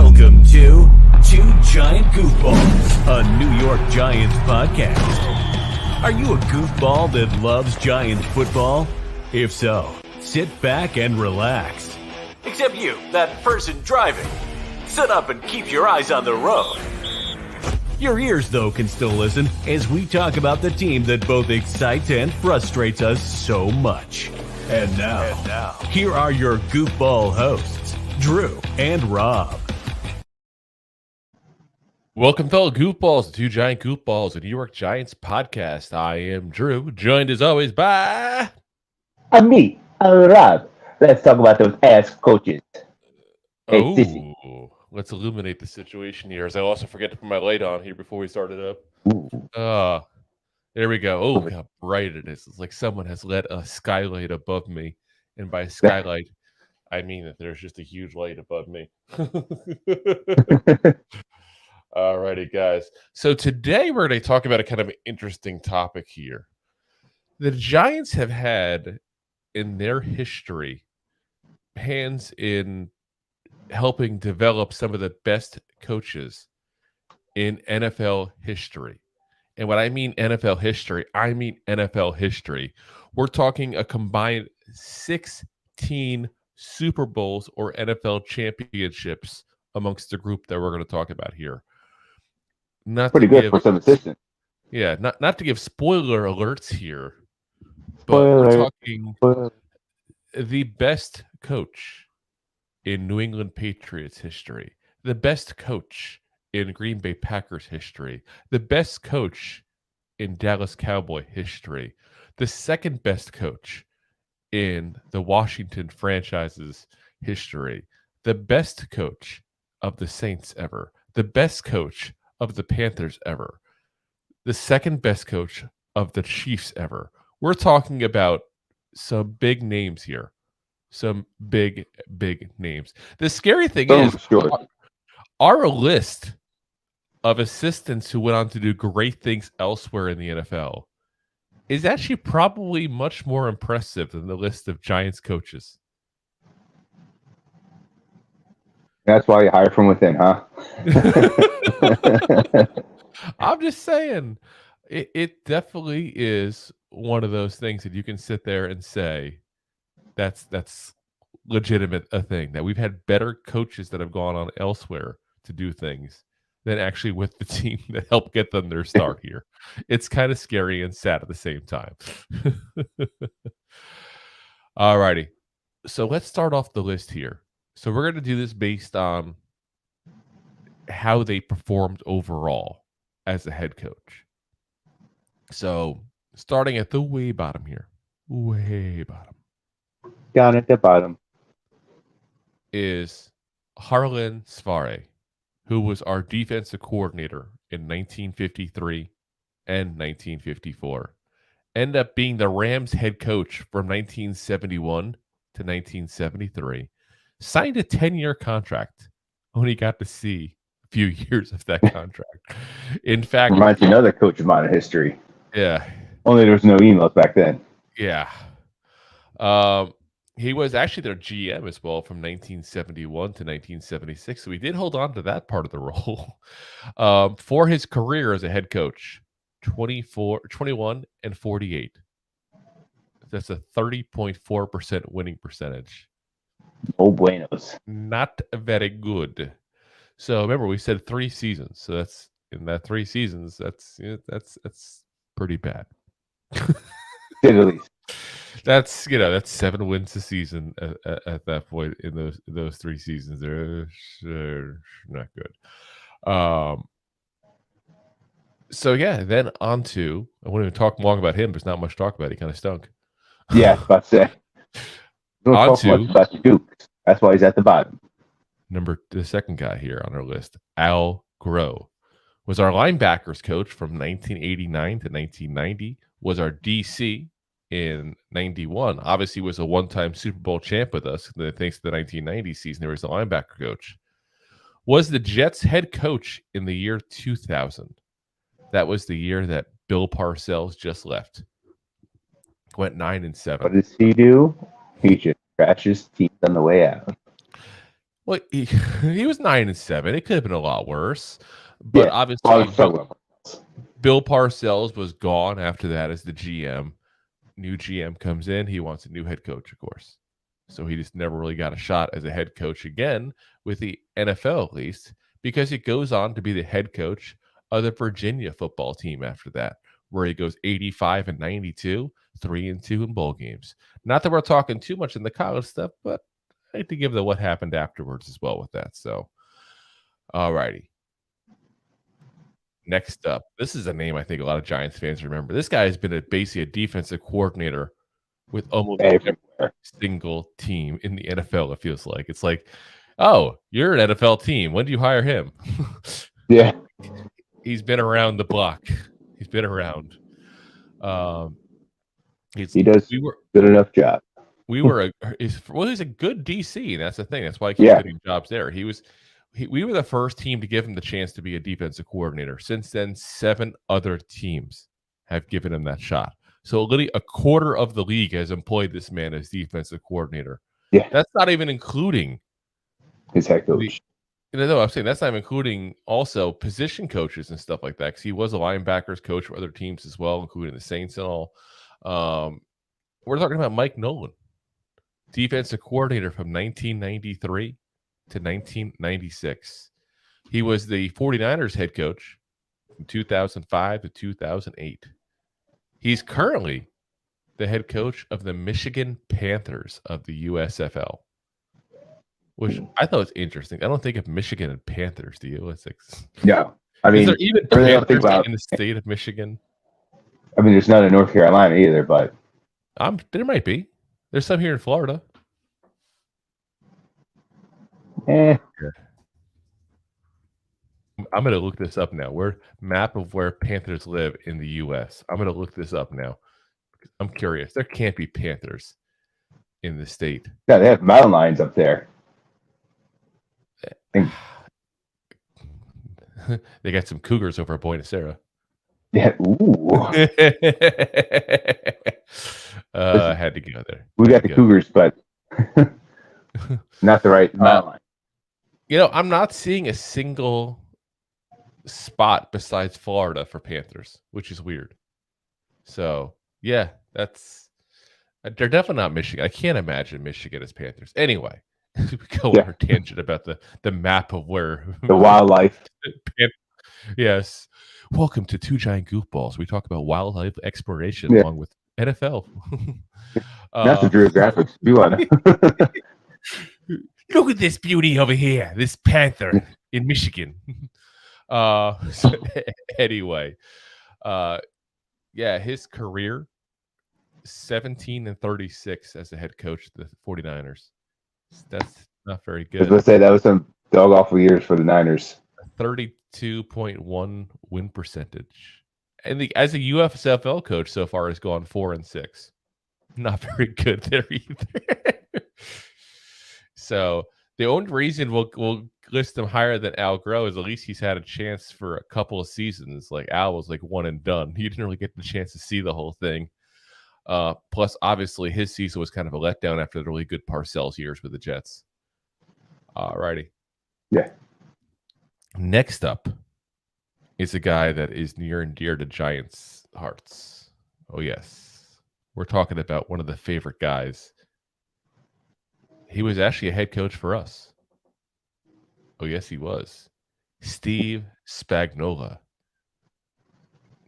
Welcome to Two Giant Goofballs, a New York Giants podcast. Are you a goofball that loves Giants football? If so, sit back and relax. Except you, that person driving. Sit up and keep your eyes on the road. Your ears, though, can still listen as we talk about the team that both excites and frustrates us so much. And now, here are your goofball hosts, Drew and Rob. Welcome, fellow goofballs, to Two Giant Goofballs, a New York Giants podcast. I am Drew, joined as always by... I'm me, I'm Rob. Let's talk about those ass coaches. Hey, sissy. Let's illuminate the situation here, as I also forget to put my light on here before we start it up. There we go. Oh, how bright it is. It's like someone has lit a skylight above me. And by skylight, I mean that there's just a huge light above me. Alrighty, guys. So today we're going to talk about a kind of interesting topic here. The Giants have had, in their history, hands in helping develop some of the best coaches in NFL history. And when I mean NFL history, I mean NFL history. We're talking a combined 16 Super Bowls or NFL championships amongst the group that we're going to talk about here. Not pretty good for some assistant. Yeah, not to give spoiler alerts here, but we're talking the best coach in New England Patriots history, the best coach in Green Bay Packers history, the best coach in Dallas Cowboy history, the second best coach in the Washington franchise's history, the best coach of the Saints ever, the best coach of the Panthers ever, the second best coach of the Chiefs ever. We're talking about some big names here. Some big names. The scary thing is our list of assistants who went on to do great things elsewhere in the NFL is actually probably much more impressive than the list of Giants coaches. That's why you hire from within, huh? I'm just saying, it definitely is one of those things that you can sit there and say, that's legitimate a thing, that we've had better coaches that have gone on elsewhere to do things than actually with the team that helped get them their start here. It's kind of scary and sad at the same time. Alrighty. So let's start off the list here. So we're going to do this based on how they performed overall as a head coach. So starting at the way bottom here. Way bottom. Down at the bottom is Harlan Svare, who was our defensive coordinator in 1953 and 1954. Ended up being the Rams head coach from 1971 to 1973. Signed a 10-year contract. Only got to see a few years of that contract. In fact, reminds me of another coach of mine in history. Yeah. Only there was no emails back then. Yeah. He was actually their GM as well from 1971 to 1976. So he did hold on to that part of the role. For his career as a head coach, 21 and 48. That's a 30.4% winning percentage. Oh, buenos. Not very good. So remember, we said 3 seasons. So that's in that 3 seasons. That's pretty bad. Say the least. That's 7 wins a season at that point in those 3 seasons. They're not good. So yeah, then on to, I won't even talk long about him. There's not much to talk about. He kind of stunk. Yeah, I was about to say. Don't talk much about the Duke. That's why he's at the bottom. The second guy here on our list, Al Groh, was our linebackers coach from 1989 to 1990. Was our DC in 91. Obviously was a one-time Super Bowl champ with us thanks to the 1990 season. There was a linebacker coach. Was the Jets head coach in the year 2000. That was the year that Bill Parcells just left. Went 9-7. What does he do? He just scratches teeth on the way out. Well, he was 9-7. It could have been a lot worse, but obviously, Bill Parcells was gone after that as the GM. New GM comes in. He wants a new head coach, of course. So he just never really got a shot as a head coach again with the NFL, at least, because he goes on to be the head coach of the Virginia football team after that, where he goes 85-92, 3-2 in bowl games. Not that we're talking too much in the college stuff, but I like to give the what happened afterwards as well with that. So, all righty. Next up, this is a name I think a lot of Giants fans remember. This guy has been basically a defensive coordinator with almost every single team in the NFL, it feels like. It's like, oh, you're an NFL team. When do you hire him? Yeah. He's been around the block. He's been around. He does good enough job. He's a good DC, and that's the thing. That's why he keeps getting jobs there. We were the first team to give him the chance to be a defensive coordinator. Since then, 7 other teams have given him that shot. So literally a quarter of the league has employed this man as defensive coordinator. Yeah. That's not even including his head coach. No, I'm saying that's not even including also position coaches and stuff like that, because he was a linebackers coach for other teams as well, including the Saints and all. We're talking about Mike Nolan, defensive coordinator from 1993 to 1996. He was the 49ers head coach from 2005 to 2008. He's currently the head coach of the Michigan Panthers of the USFL, which I thought was interesting. I don't think of Michigan and Panthers, do you? It's like, no. I mean, is there even Panthers in the state of Michigan? I mean, there's none in North Carolina either, but there might be. There's some here in Florida. I'm going to look this up now. Map of where Panthers live in the U.S. I'm going to look this up now. I'm curious. There can't be Panthers in the state. Yeah, they have mountain lions up there. They got some cougars over at Buenos Aires. Yeah. Ooh. I had to go there. We got the cougars, but not the right mountain lion. I'm not seeing a single spot besides Florida for Panthers, which is weird. So, yeah, they're definitely not Michigan. I can't imagine Michigan as Panthers. Anyway, we go on our tangent about the map of where the wildlife. Yes. Welcome to Two Giant Goofballs. We talk about wildlife exploration along with NFL. That's the geographics. You want to look at this beauty over here, this panther in Michigan. Anyway, his career 17-36 as a head coach of the 49ers. That's not very good. I was going to say that was some dog awful years for the Niners. 32.1 win percentage. And as a USFL coach so far has gone 4-6. Not very good there either. So the only reason we'll list him higher than Al Groh is at least he's had a chance for a couple of seasons. Like Al was like one and done. He didn't really get the chance to see the whole thing. Plus, obviously, his season was kind of a letdown after the really good Parcells years with the Jets. All righty. Yeah. Next up is a guy that is near and dear to Giants' hearts. Oh, yes. We're talking about one of the favorite guys. He was actually a head coach for us. Oh, yes, he was. Steve Spagnuolo.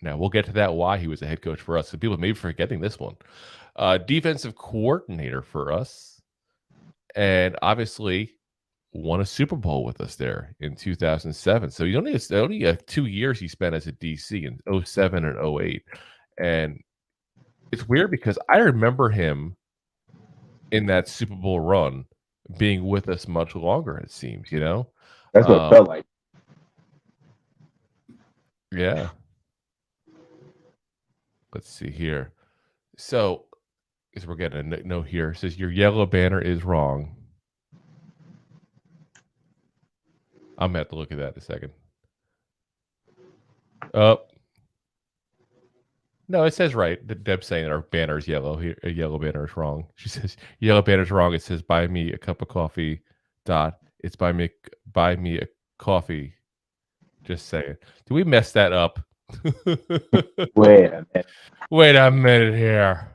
Now, we'll get to that, why he was a head coach for us. So people may be forgetting this one. Defensive coordinator for us. And obviously won a Super Bowl with us there in 2007. So it's only 2 years he spent as a DC in 07 and 08. And it's weird because I remember him in that Super Bowl run being with us much longer, it seems, That's what it felt like. Yeah. Let's see here. So, as we're getting a note here, it says your yellow banner is wrong. I'm going to have to look at that in a second. No, it says right. Deb's saying our banner is yellow. Here, a yellow banner is wrong. She says yellow banner is wrong. It says buy me a cup of coffee. It's buy me a coffee. Just saying. Did we mess that up? Wait a minute. Wait a minute here.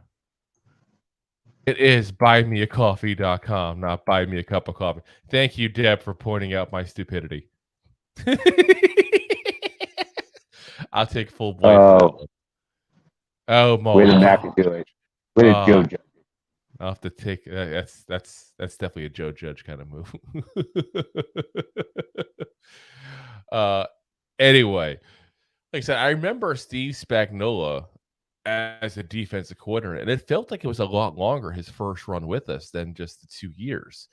It is buymeacoffee.com, not buy me a cup of coffee. Thank you, Deb, for pointing out my stupidity. I'll take full blame for that one. Oh, my Way to not do it. Way to Joe Judge. I'll have to take that's definitely a Joe Judge kind of move. Anyway, like I said, I remember Steve Spagnuolo as a defensive coordinator, and it felt like it was a lot longer his first run with us than just the 2 years.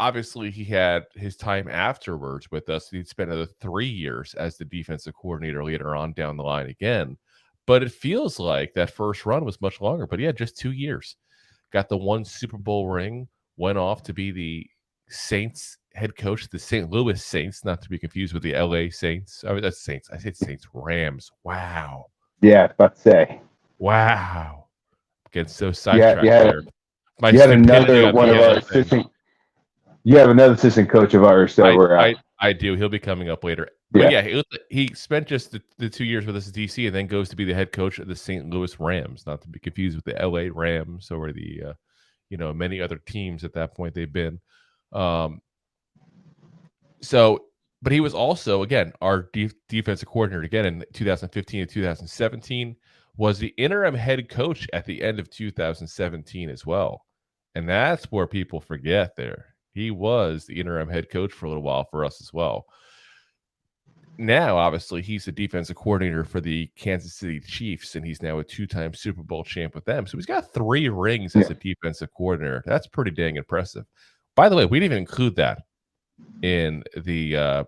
Obviously, he had his time afterwards with us. He'd spent another 3 years as the defensive coordinator later on down the line again. But it feels like that first run was much longer. But yeah, just 2 years. Got the 1 Super Bowl ring, went off to be the Saints head coach, the St. Louis Saints, not to be confused with the LA Saints. I mean, that's Saints. I said Saints Rams. Wow. Yeah, I was about to say. Wow. Getting so sidetracked there. You had another one of our assistant. You have another assistant coach of ours that I do. He'll be coming up later. But yeah, he spent just the 2 years with us at DC and then goes to be the head coach of the St. Louis Rams, not to be confused with the LA Rams or the many other teams at that point they've been. But he was also, again, our defensive coordinator again in 2015 and 2017, was the interim head coach at the end of 2017 as well. And that's where people forget there. He was the interim head coach for a little while for us as well. Now, obviously, he's the defensive coordinator for the Kansas City Chiefs, and he's now a 2-time Super Bowl champ with them. So he's got 3 rings as a defensive coordinator. That's pretty dang impressive. By the way, we didn't even include that in the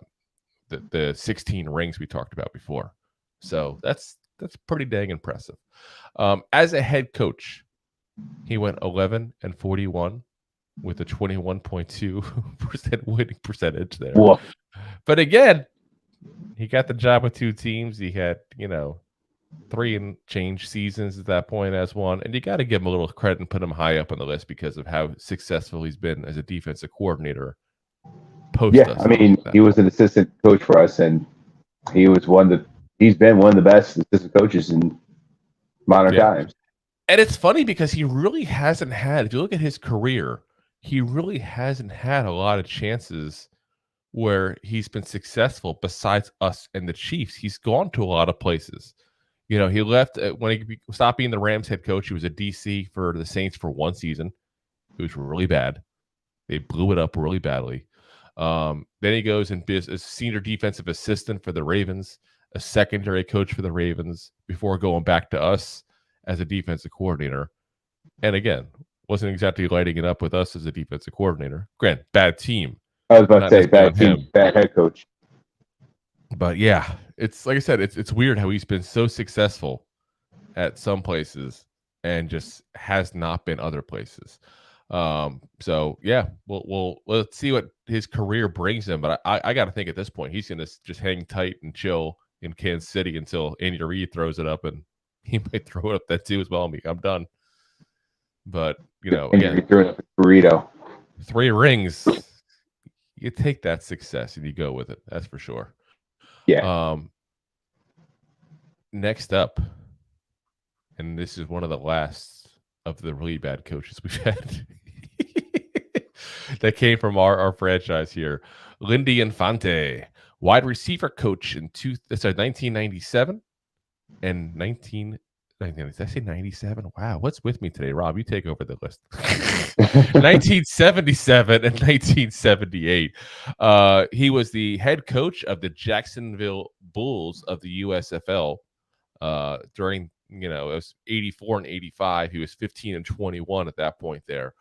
16 rings we talked about before. So that's pretty dang impressive. As a head coach, he went 11-41 with a 21.2% winning percentage there. Whoa. But again, he got the job with 2 teams. He had, 3 and change seasons at that point as one. And you got to give him a little credit and put him high up on the list because of how successful he's been as a defensive coordinator post us. I mean, he was an assistant coach for us, and he's been one of the best assistant coaches in modern times. And it's funny because he really hasn't had, if you look at his career, he really hasn't had a lot of chances where he's been successful besides us and the Chiefs. He's gone to a lot of places. He left when he stopped being the Rams head coach. He was a DC for the Saints for 1 season. It was really bad. They blew it up really badly. Then he goes and is a senior defensive assistant for the Ravens, a secondary coach for the Ravens before going back to us as a defensive coordinator. And again, wasn't exactly lighting it up with us as a defensive coordinator. Grant, bad team. I was about to say bad team, bad head coach. But yeah, it's like I said, it's weird how he's been so successful at some places and just has not been other places. So yeah, we'll let's see what his career brings him. But I got to think at this point he's going to just hang tight and chill in Kansas City until Andy Reid throws it up, and he might throw it up that too as well. I'm done. But again, threw it up a burrito. 3 rings. You take that success and you go with it. That's for sure. Yeah. Next up, and this is one of the last of the really bad coaches we've had that came from our franchise here. Lindy Infante, wide receiver coach in 1997 and 19. Did I say 97? Wow, what's with me today, Rob? You take over the list. 1977 and 1978. He was the head coach of the Jacksonville Bulls of the USFL during, it was 84 and 85. He was 15-21 at that point there.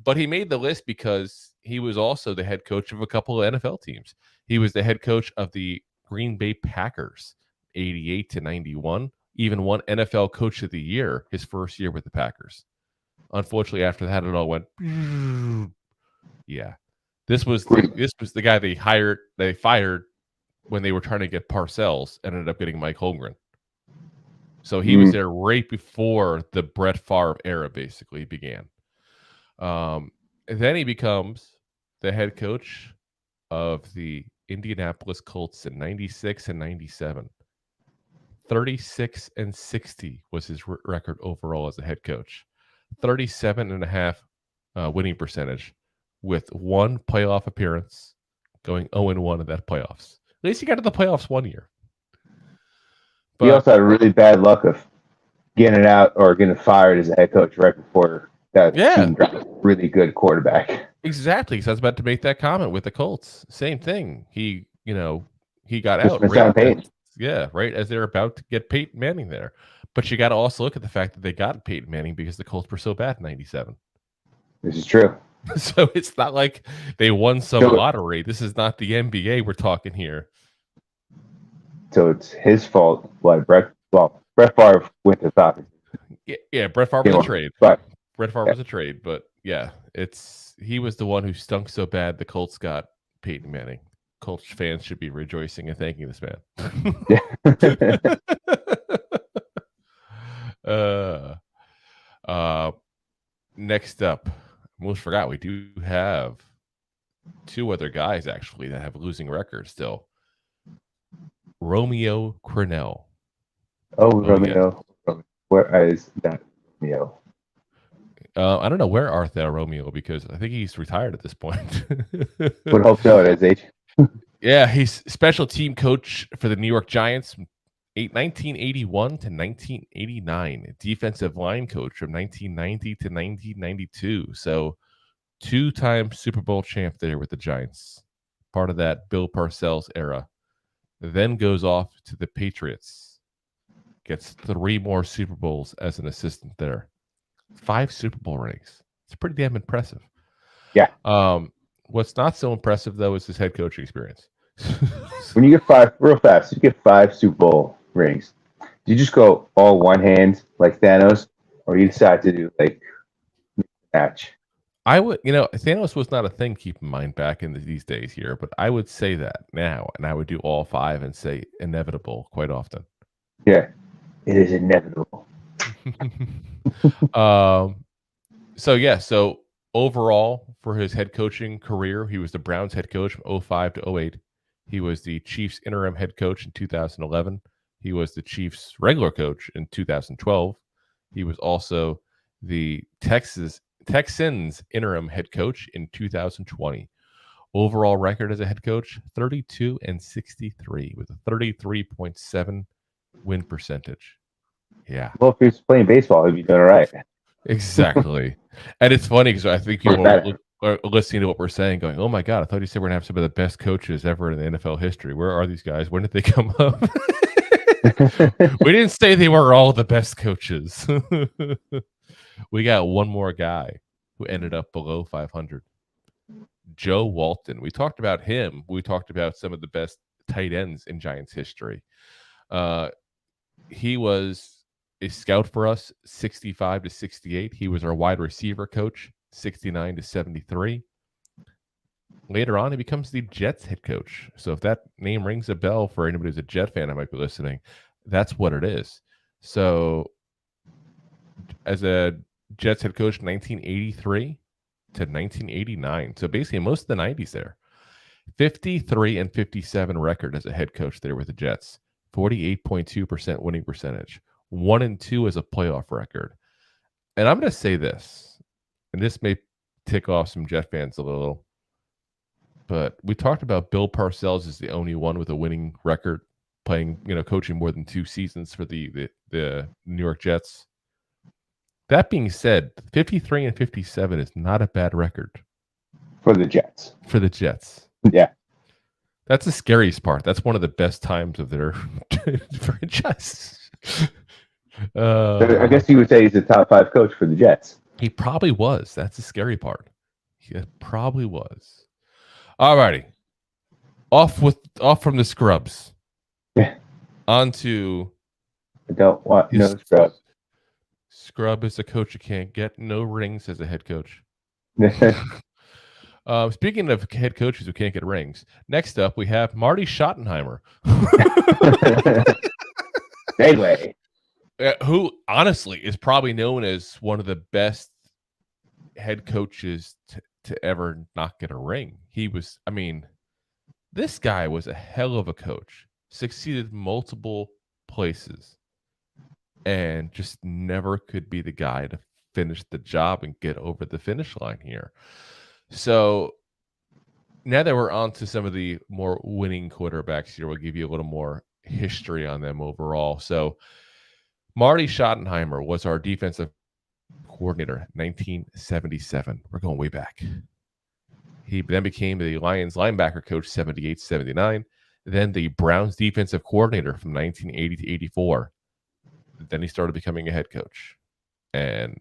But he made the list because he was also the head coach of a couple of NFL teams. He was the head coach of the Green Bay Packers, 88-91. Even won NFL Coach of the Year his first year with the Packers. Unfortunately, after that, it all went. Yeah, this was the guy they fired when they were trying to get Parcells. Ended up getting Mike Holmgren. So he was there right before the Brett Favre era basically began. And then he becomes the head coach of the Indianapolis Colts in 96 and 97. 36 and 60 was his record overall as a head coach. 37.5 winning percentage with one playoff appearance, going 0-1 in that playoffs. At least he got to the playoffs one year. But he also had really bad luck of getting out or getting fired as a head coach right before that team drafted a really good quarterback. Exactly. So I was about to make that comment with the Colts. Same thing. He got Just out. Right as they're about to get Peyton Manning there. But you got to also look at the fact that they got Peyton Manning because the Colts were so bad in 97. This is true. So it's not like they won some lottery. This is not the NBA we're talking here. So it's his fault. Brett Favre went to Falcons. Yeah, Brett Favre was a trade. But Brett Favre was a trade, but yeah, he was the one who stunk so bad the Colts got Peyton Manning. Colts fans should be rejoicing and thanking this man. Next up, almost forgot, we do have two other guys actually that have losing records still. Romeo Crennel. Romeo. Yes. Where is that Romeo? I don't know. Where art thou, Romeo? Because I think he's retired at this point. Would hope so at his age. Yeah, he's special team coach for the New York Giants from 1981 to 1989. Defensive line coach from 1990 to 1992. So 2-time Super Bowl champ there with the Giants. Part of that Bill Parcells era. Then goes off to the Patriots. Gets 3 more Super Bowls as an assistant there. 5 Super Bowl rings. It's pretty damn impressive. Yeah. What's not so impressive, though, is his head coaching experience. When you get 5, real fast, you get 5 Super Bowl rings. Do you just go all one hand like Thanos, or you decide to do like match? I would, Thanos was not a thing, keep in mind, back in these days here, but I would say that now, and I would do all 5 and say inevitable quite often. Yeah, it is inevitable. So overall for his head coaching career, he was the Browns head coach from 2005 to 2008. He was the Chiefs interim head coach in 2011. He was the Chiefs regular coach in 2012. He was also the Texans interim head coach in 2020. Overall record as a head coach, 32 and 63 with a 33.7 win percentage. Yeah. Well, if he was playing baseball, he'd be doing all right. Exactly. And it's funny because I think people are listening to what we're saying going, oh my God, I thought you said we're going to have some of the best coaches ever in the NFL history. Where are these guys? When did they come up? We didn't say they were all the best coaches. We got one more guy who ended up below 500. Joe Walton. We talked about him. We talked about some of the best tight ends in Giants history. He was a scout for us, 65 to 68. He was our wide receiver coach, 69 to 73. Later on, he becomes the Jets head coach. So if that name rings a bell for anybody who's a Jet fan, I might be listening. That's what it is. So as a Jets head coach, 1983 to 1989. So basically most of the 90s there. 53 and 57 record as a head coach there with the Jets. 48.2% winning percentage. 1-2 as a playoff record. And I'm going to say this, and this may tick off some Jet fans a little, but we talked about Bill Parcells is the only one with a winning record, playing, coaching more than 2 seasons for the New York Jets. That being said, 53 and 57 is not a bad record for the Jets. For the Jets, yeah, that's the scariest part. That's one of the best times of their franchise. I guess you would say he's a top 5 coach for the Jets. He probably was. That's the scary part. He probably was. All righty. Off from the scrubs. Yeah. On to I don't want no scrub. Scrub is a coach you can't get. No rings as a head coach. Speaking of head coaches who can't get rings, next up we have Marty Schottenheimer. Anyway. Who honestly is probably known as one of the best head coaches to ever not get a ring. This guy was a hell of a coach, succeeded multiple places, and just never could be the guy to finish the job and get over the finish line here. So now that we're on to some of the more winning quarterbacks here, we'll give you a little more history on them overall. So Marty Schottenheimer was our defensive coordinator, 1977. We're going way back. He then became the Lions linebacker coach, 78-79. Then the Browns defensive coordinator from 1980 to 84. Then he started becoming a head coach and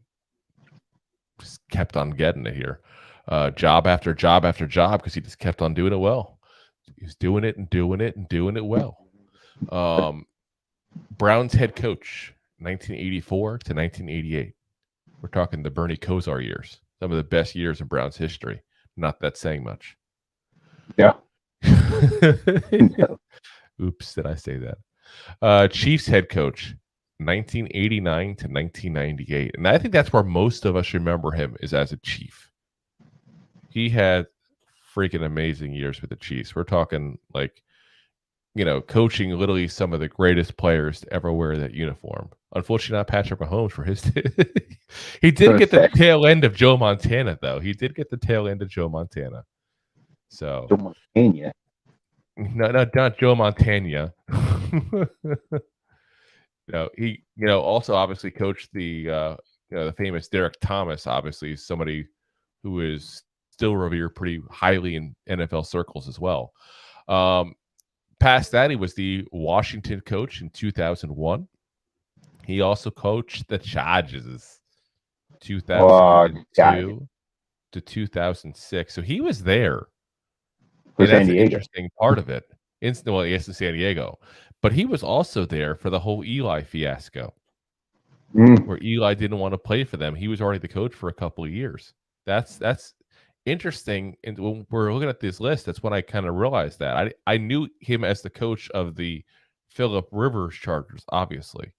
just kept on getting it here. Job after job after job, because he just kept on doing it well. He was doing it and doing it and doing it well. Browns head coach, 1984 to 1988. We're talking the Bernie Kosar years, some of the best years in Browns history. Not that saying much. Yeah. No. Oops, did I say that? Chiefs head coach, 1989 to 1998. And I think that's where most of us remember him, is as a Chief. He had freaking amazing years with the Chiefs. We're talking coaching literally some of the greatest players to ever wear that uniform. Unfortunately, not Patrick Mahomes for his. He did get the tail end of Joe Montana, though. He did get the tail end of Joe Montana. So Joe Montana. No, not Joe Montana. He also obviously coached the famous Derek Thomas. Obviously, somebody who is still revered pretty highly in NFL circles as well. Past that, he was the Washington coach in 2001. He also coached the Chargers 2002 to 2006. So he was there. And that's an interesting part of it. Yes, in San Diego. But he was also there for the whole Eli fiasco, where Eli didn't want to play for them. He was already the coach for a couple of years. That's interesting. And when we're looking at this list, that's when I kind of realized that. I knew him as the coach of the Phillip Rivers Chargers, obviously.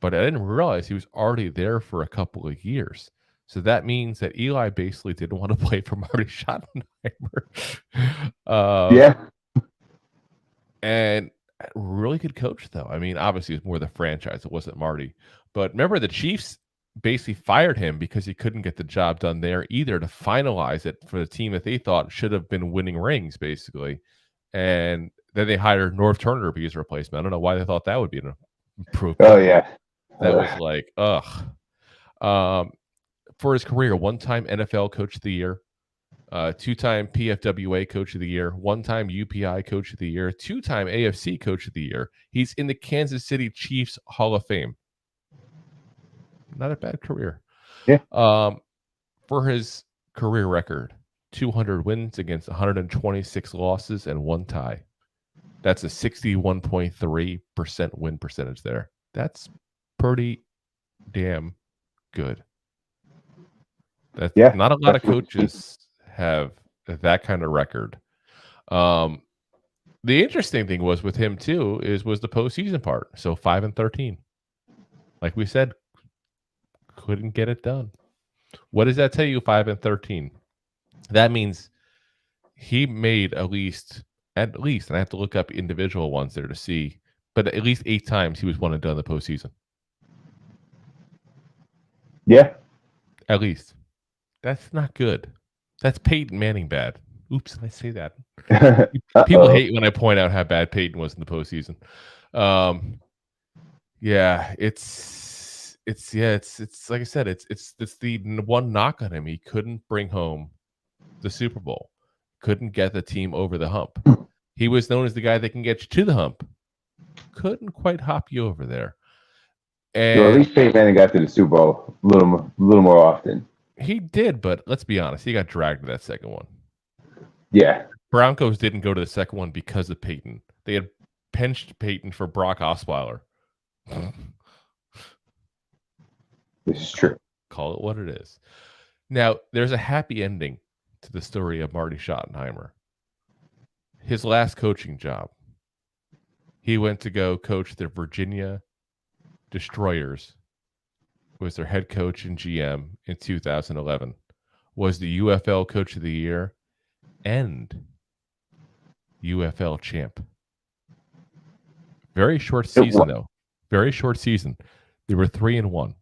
But I didn't realize he was already there for a couple of years. So that means that Eli basically didn't want to play for Marty Schottenheimer. Yeah. And really good coach, though. I mean, obviously, it was more the franchise. It wasn't Marty. But remember, the Chiefs basically fired him because he couldn't get the job done there either to finalize it for the team that they thought should have been winning rings, basically. And then they hired Norv Turner to be his replacement. I don't know why they thought that would be an improvement. Oh, yeah. That was like, ugh. For his career, one-time NFL Coach of the Year, two-time PFWA Coach of the Year, one-time UPI Coach of the Year, two-time AFC Coach of the Year. He's in the Kansas City Chiefs Hall of Fame. Not a bad career. Yeah. For his career record, 200 wins against 126 losses and one tie. That's a 61.3% win percentage there. That's pretty damn good. Not a lot of coaches have that kind of record. The interesting thing was with him too was the postseason part. So 5-13, like we said, couldn't get it done. What does that tell you? 5-13. That means he made at least, and I have to look up individual ones there to see, but at least 8 times he was one and done in the postseason. Yeah, at least. That's not good. That's Peyton Manning bad. Oops, did I say that? People hate when I point out how bad Peyton was in the postseason. Yeah, it's like I said, it's the one knock on him. He couldn't bring home the Super Bowl. Couldn't get the team over the hump. He was known as the guy that can get you to the hump. Couldn't quite hop you over there. And at least Peyton Manning got to the Super Bowl a little more often. He did, but let's be honest, he got dragged to that second one. Yeah. Broncos didn't go to the second one because of Peyton. They had pinched Peyton for Brock Osweiler. This is true. Call it what it is. Now, there's a happy ending to the story of Marty Schottenheimer. His last coaching job, he went to go coach the Virginia Destroyers, was their head coach and GM in 2011. was the UFL Coach of the Year and UFL champ. Very short season, though. Very short season. They were 3-1.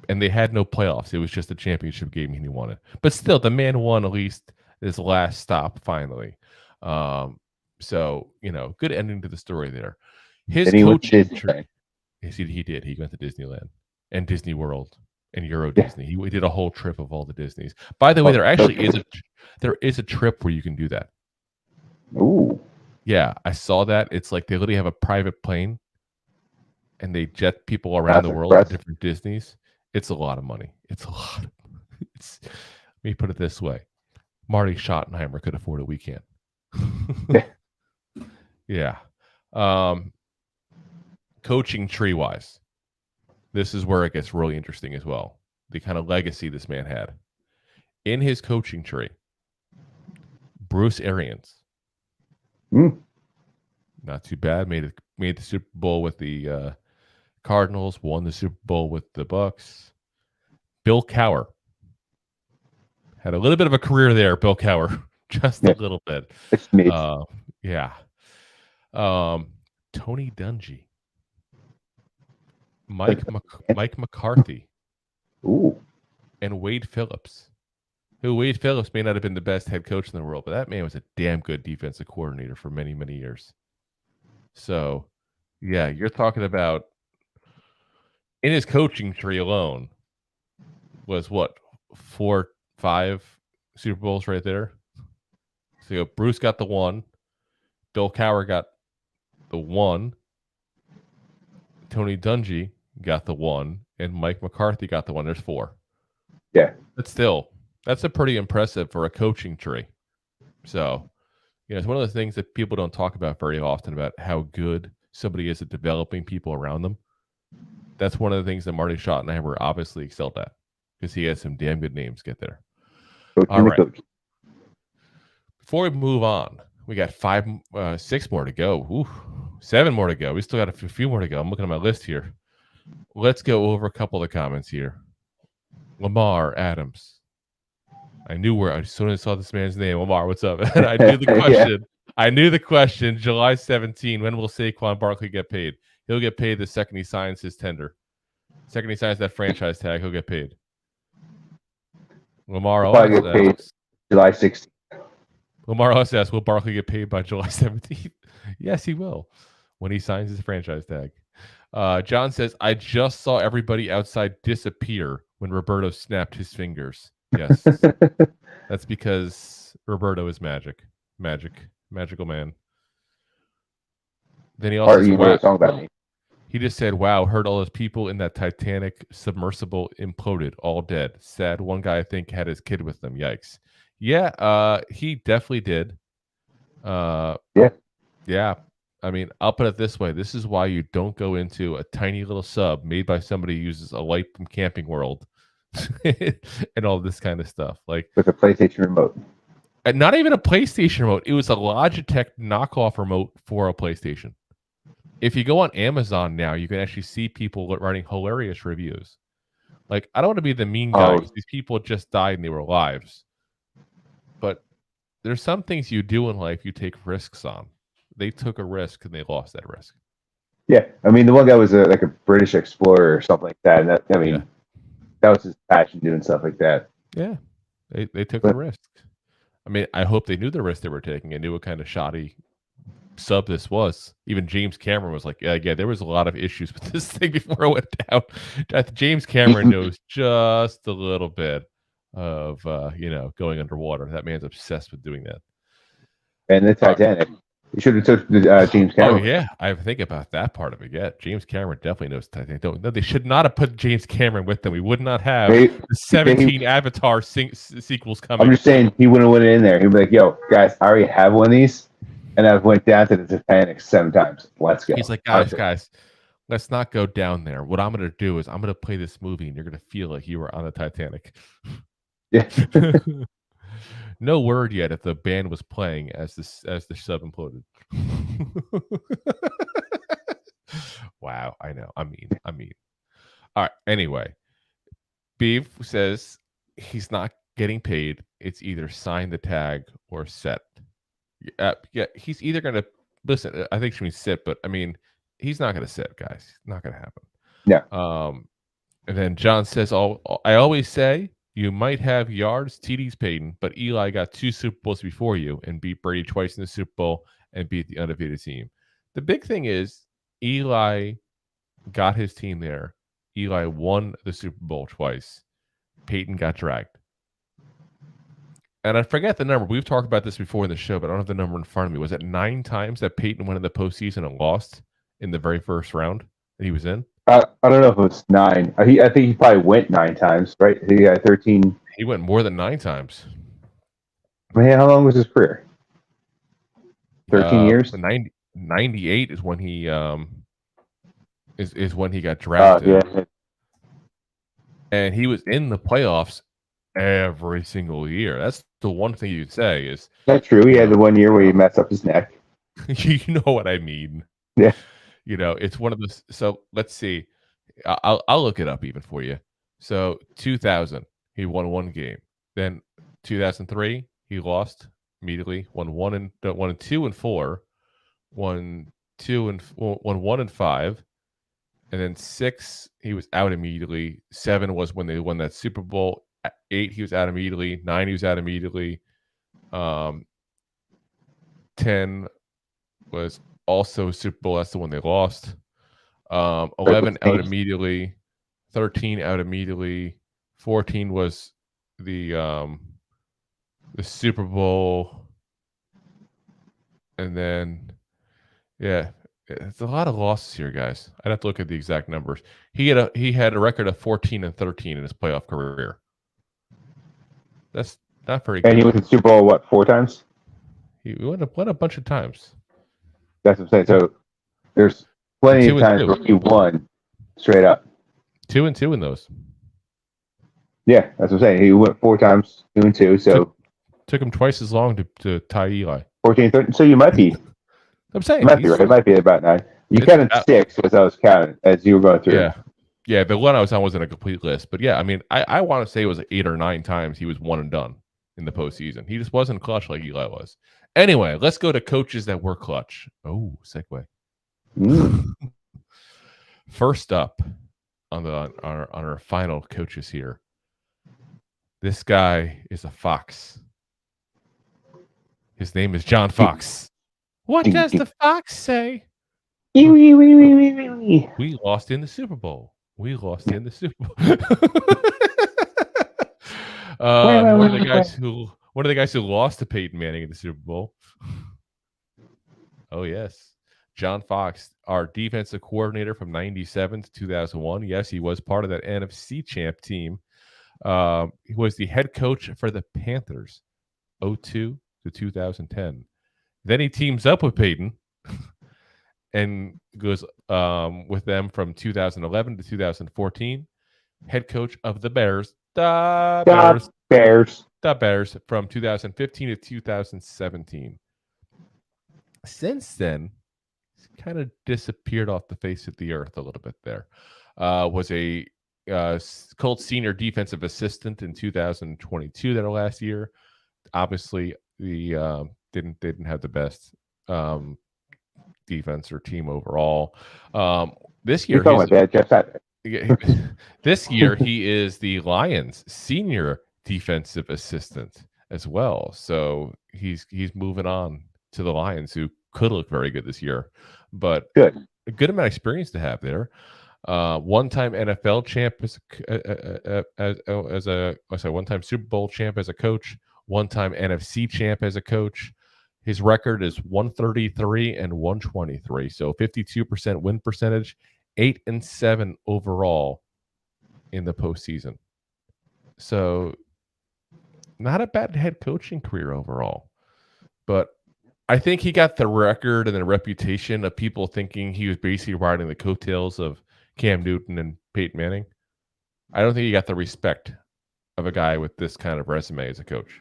And they had no playoffs. It was just a championship game and he won it. But still, the man won at least his last stop finally. So, good ending to the story there. His coaching tree. Yes, he did. He went to Disneyland and Disney World and Euro Disney. He did a whole trip of all the Disneys. By the way, there actually is a trip where you can do that. Ooh. Yeah, I saw that. It's like they literally have a private plane and they jet people around the world to different Disneys. It's a lot of money. Let me put it this way. Marty Schottenheimer could afford it. We can't. Yeah. Coaching tree-wise, this is where it gets really interesting as well. The kind of legacy this man had. In his coaching tree, Bruce Arians. Not too bad. Made the Super Bowl with the Cardinals. Won the Super Bowl with the Bucks. Bill Cowher. Had a little bit of a career there, Bill Cowher. Just a little bit. Yeah. Tony Dungy. Mike McCarthy. Ooh. And Wade Phillips. Wade Phillips may not have been the best head coach in the world, but that man was a damn good defensive coordinator for many, many years. So, yeah, you're talking about in his coaching tree alone was what, 4, 5 Super Bowls right there. So Bruce got the 1, Bill Cowher got the 1, Tony Dungy got the 1, and Mike McCarthy got the 1. There's 4. Yeah. But still, that's a pretty impressive for a coaching tree. So, it's one of the things that people don't talk about very often about how good somebody is at developing people around them. That's one of the things that Marty Schottenheimer obviously excelled at because he had some damn good names get there. All right. Before we move on, we got 6 more to go. Ooh, 7 more to go. We still got a few more to go. I'm looking at my list here. Let's go over a couple of the comments here. Lamar Adams. I knew where as soon as I saw this man's name. Lamar, what's up? I knew the question. I knew the question. July 17. When will Saquon Barkley get paid? He'll get paid the second he signs his tender. Second he signs that franchise tag, he'll get paid. Lamar always asks. July 16th. Lamar also asks, will Barkley get paid by July 17th? Yes, he will. When he signs his franchise tag. John says, I just saw everybody outside disappear when Roberto snapped his fingers. Yes. That's because Roberto is magical man. Then he also said, he just said, wow, heard all those people in that Titanic submersible imploded, all dead. Sad. One guy, I think, had his kid with them. Yikes. Yeah, he definitely did. Yeah. I mean, I'll put it this way. This is why you don't go into a tiny little sub made by somebody who uses a light from Camping World and all this kind of stuff. Like with a PlayStation remote. And not even a PlayStation remote. It was a Logitech knockoff remote for a PlayStation. If you go on Amazon now, you can actually see people writing hilarious reviews. Like, I don't want to be the mean guy. These people just died and they were lives. But there's some things you do in life you take risks on. They took a risk and they lost that risk. Yeah. I mean, the one guy was like a British explorer or something like that. And that, I mean, that was his passion doing stuff like that. Yeah. They took the risk. I mean, I hope they knew the risk they were taking and knew what kind of shoddy sub this was. Even James Cameron was like, yeah, there was a lot of issues with this thing before it went down. James Cameron knows just a little bit of, going underwater. That man's obsessed with doing that. And the Titanic. You should have took James Cameron. Oh, yeah. I think about that part of it. Yeah, James Cameron definitely knows Titanic. No, they should not have put James Cameron with them. We would not have the 17 Avatar sequels coming. I'm just saying he wouldn't have went in there. He'd be like, yo, guys, I already have one of these. And I've went down to the Titanic 7 times. Let's go. He's like, guys, let's not go down there. What I'm going to do is I'm going to play this movie and you're going to feel like you were on the Titanic. Yeah. No word yet if the band was playing as the sub imploded. Wow, I know. I mean. All right. Anyway, Beef says he's not getting paid, it's either sign the tag or set. He's either going to listen. I think she means sit, but I mean, he's not going to sit, guys. It's not going to happen. Yeah. And then John says, I always say you might have yards, TDs, Peyton, but Eli got 2 Super Bowls before you and beat Brady twice in the Super Bowl and beat the undefeated team. The big thing is Eli got his team there. Eli won the Super Bowl twice. Peyton got dragged. And I forget the number. We've talked about this before in the show, but I don't have the number in front of me. Was it 9 times that Peyton went in the postseason and lost in the very first round that he was in? I don't know if it was 9. I think he probably went 9 times, right? He got 13. He went more than 9 times. Man, how long was his career? 13 years. 98 is when he is when he got drafted. Yeah. And he was in the playoffs every single year. That's the one thing you'd say is that's true. He had the 1 year where he messed up his neck. You know what I mean? Yeah. It's one of the. So let's see. I'll look it up even for you. So 2000, he won 1 game. Then 2003, he lost immediately. Won 2 and 4. Won 1 and 5. And then 6, he was out immediately. 7 was when they won that Super Bowl. 8, he was out immediately. 9, he was out immediately. 10 was also Super Bowl. That's the one they lost. 11 out immediately. 13 out immediately. 14 was the Super Bowl. And then, yeah, it's a lot of losses here, guys. I'd have to look at the exact numbers. He had a record of 14 and 13 in his playoff career. That's not very good. And he went to the Super Bowl, 4 times? He went a bunch of times. That's what I'm saying. So there's plenty of times where he won straight up. 2 and 2 in those. Yeah, that's what I'm saying. He went 4 times, 2 and 2. So took him twice as long to tie Eli. 14, 13. So you might be. I'm saying you might be right. It might be about 9. You counted 6 as I was counting as you were going through. Yeah. The one I was on wasn't a complete list, but yeah, I mean, I want to say it was 8 or 9 times he was one and done in the postseason. He just wasn't clutch like Eli was. Anyway, let's go to coaches that were clutch. Oh, segue. First up on our final coaches here. This guy is a fox. His name is John Fox. What does the fox say? We lost in the Super Bowl. One of the guys who lost to Peyton Manning in the Super Bowl. Oh yes, John Fox, our defensive coordinator from 97 to 2001. Yes, he was part of that NFC champ team. He was the head coach for the Panthers, 2002 to 2010. Then he teams up with Peyton and goes with them from 2011 to 2014. Head coach of the Bears. The Bears from 2015 to 2017. Since then, he's kind of disappeared off the face of the earth a little bit there. Was a Colts senior defensive assistant in 2022, that last year. Obviously, the didn't have the best defense or team overall. This year, this year he is the Lions senior defensive assistant as well. So he's moving on to the Lions, who could look very good this year, but a good amount of experience to have there. One-time NFL champ one-time Super Bowl champ as a coach, one-time NFC champ as a coach. His record is 133 and 123, so 52% win percentage, 8-7 overall in the postseason. So not a bad head coaching career overall, but I think he got the record and the reputation of people thinking he was basically riding the coattails of Cam Newton and Peyton Manning. I don't think he got the respect of a guy with this kind of resume as a coach.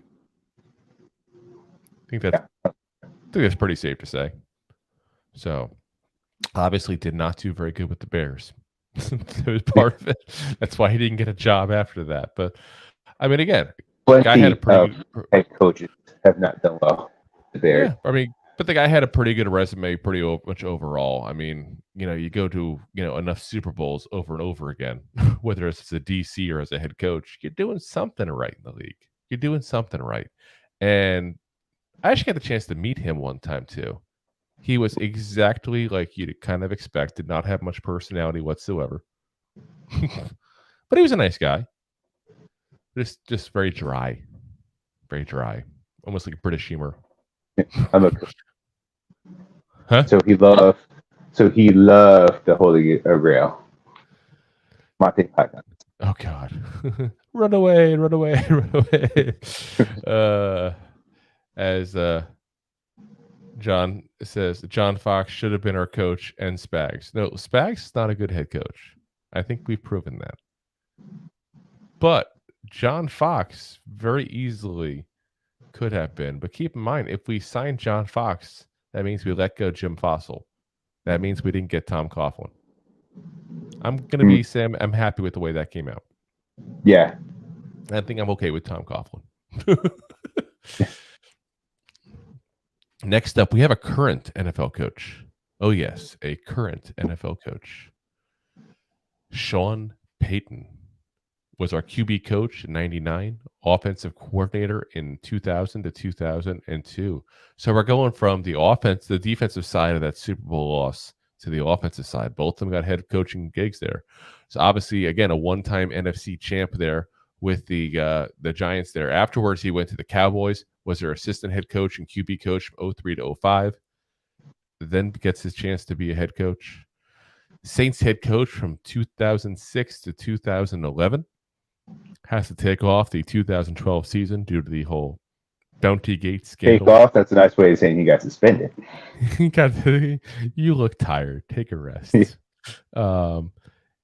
I think that's pretty safe to say. So, obviously, did not do very good with the Bears. It was part of it. That's why he didn't get a job after that. But I mean, again, guy had a pretty good head coaches have not done well. Yeah, I mean, but the guy had a pretty good resume, pretty much overall. I mean, you go to enough Super Bowls over and over again, whether it's as a DC or as a head coach, you're doing something right in the league. You're doing something right, and I actually got the chance to meet him one time too. He was exactly like you'd kind of expect. Did not have much personality whatsoever, but he was a nice guy. Just very dry, almost like British humor. Huh? So he loved the Holy Grail. Monty Python. Oh God! Run away! Run away! Run away! As John says, John Fox should have been our coach, and Spags. No, Spags is not a good head coach. I think we've proven that. But John Fox very easily could have been. But keep in mind, if we signed John Fox, that means we let go Jim Fossil. That means we didn't get Tom Coughlin. I'm going to be Sam. I'm happy with the way that came out. Yeah. I think I'm okay with Tom Coughlin. Next up, we have a current NFL coach. Oh, yes, a current NFL coach. Sean Payton was our QB coach in 99, offensive coordinator in 2000 to 2002. So we're going from the defensive side of that Super Bowl loss to the offensive side. Both of them got head coaching gigs there. So obviously, again, a one-time NFC champ there with the Giants there. Afterwards, he went to the Cowboys, was their assistant head coach and QB coach from 03 to 05. Then gets his chance to be a head coach. Saints head coach from 2006 to 2011. Has to take off the 2012 season due to the whole Bounty Gate scandal. Take off? That's a nice way of saying he got suspended. You look tired. Take a rest.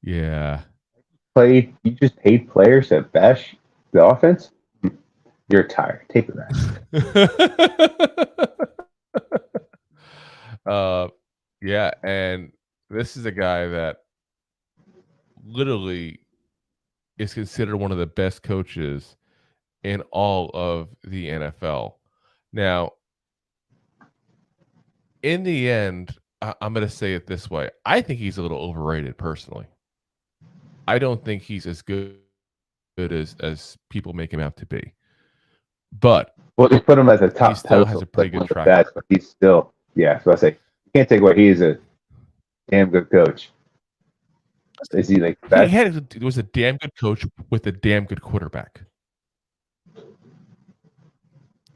Yeah. You just paid players to bash the offense? You're tired. Take a rest. Yeah, and this is a guy that literally is considered one of the best coaches in all of the NFL. Now, in the end, I'm going to say it this way. I think he's a little overrated personally. I don't think he's as good as people make him out to be. But they put him as a top. He still has a pretty good track record. But he's still, so I say you can't take away. He's a damn good coach. Is he like best? He was a damn good coach with a damn good quarterback.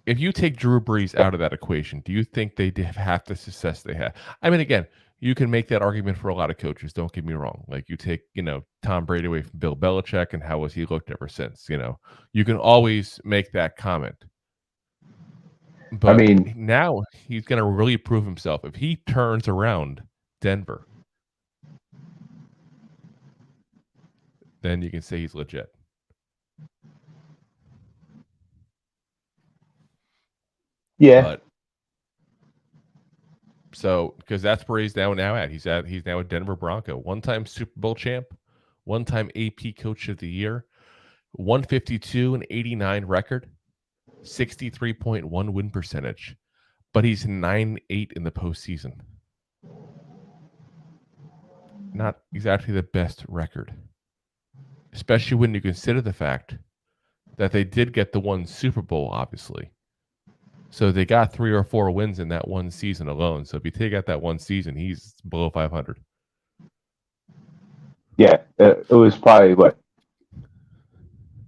If you take Drew Brees out of that equation, do you think they have the success they had? I mean, again, you can make that argument for a lot of coaches. Don't get me wrong. Like you take, Tom Brady away from Bill Belichick, and how has he looked ever since? You can always make that comment. But I mean, now he's going to really prove himself if he turns around Denver. Then you can say he's legit. Yeah. Because that's where he's now at. He's now a Denver Bronco. One-time Super Bowl champ, one-time AP Coach of the Year, 152-89 record, 63.1 win percentage, but he's 9-8 in the postseason. Not exactly the best record, especially when you consider the fact that they did get the one Super Bowl, obviously. So they got 3 or 4 wins in that one season alone. So if you take out that one season, he's below 500. Yeah, it was probably what,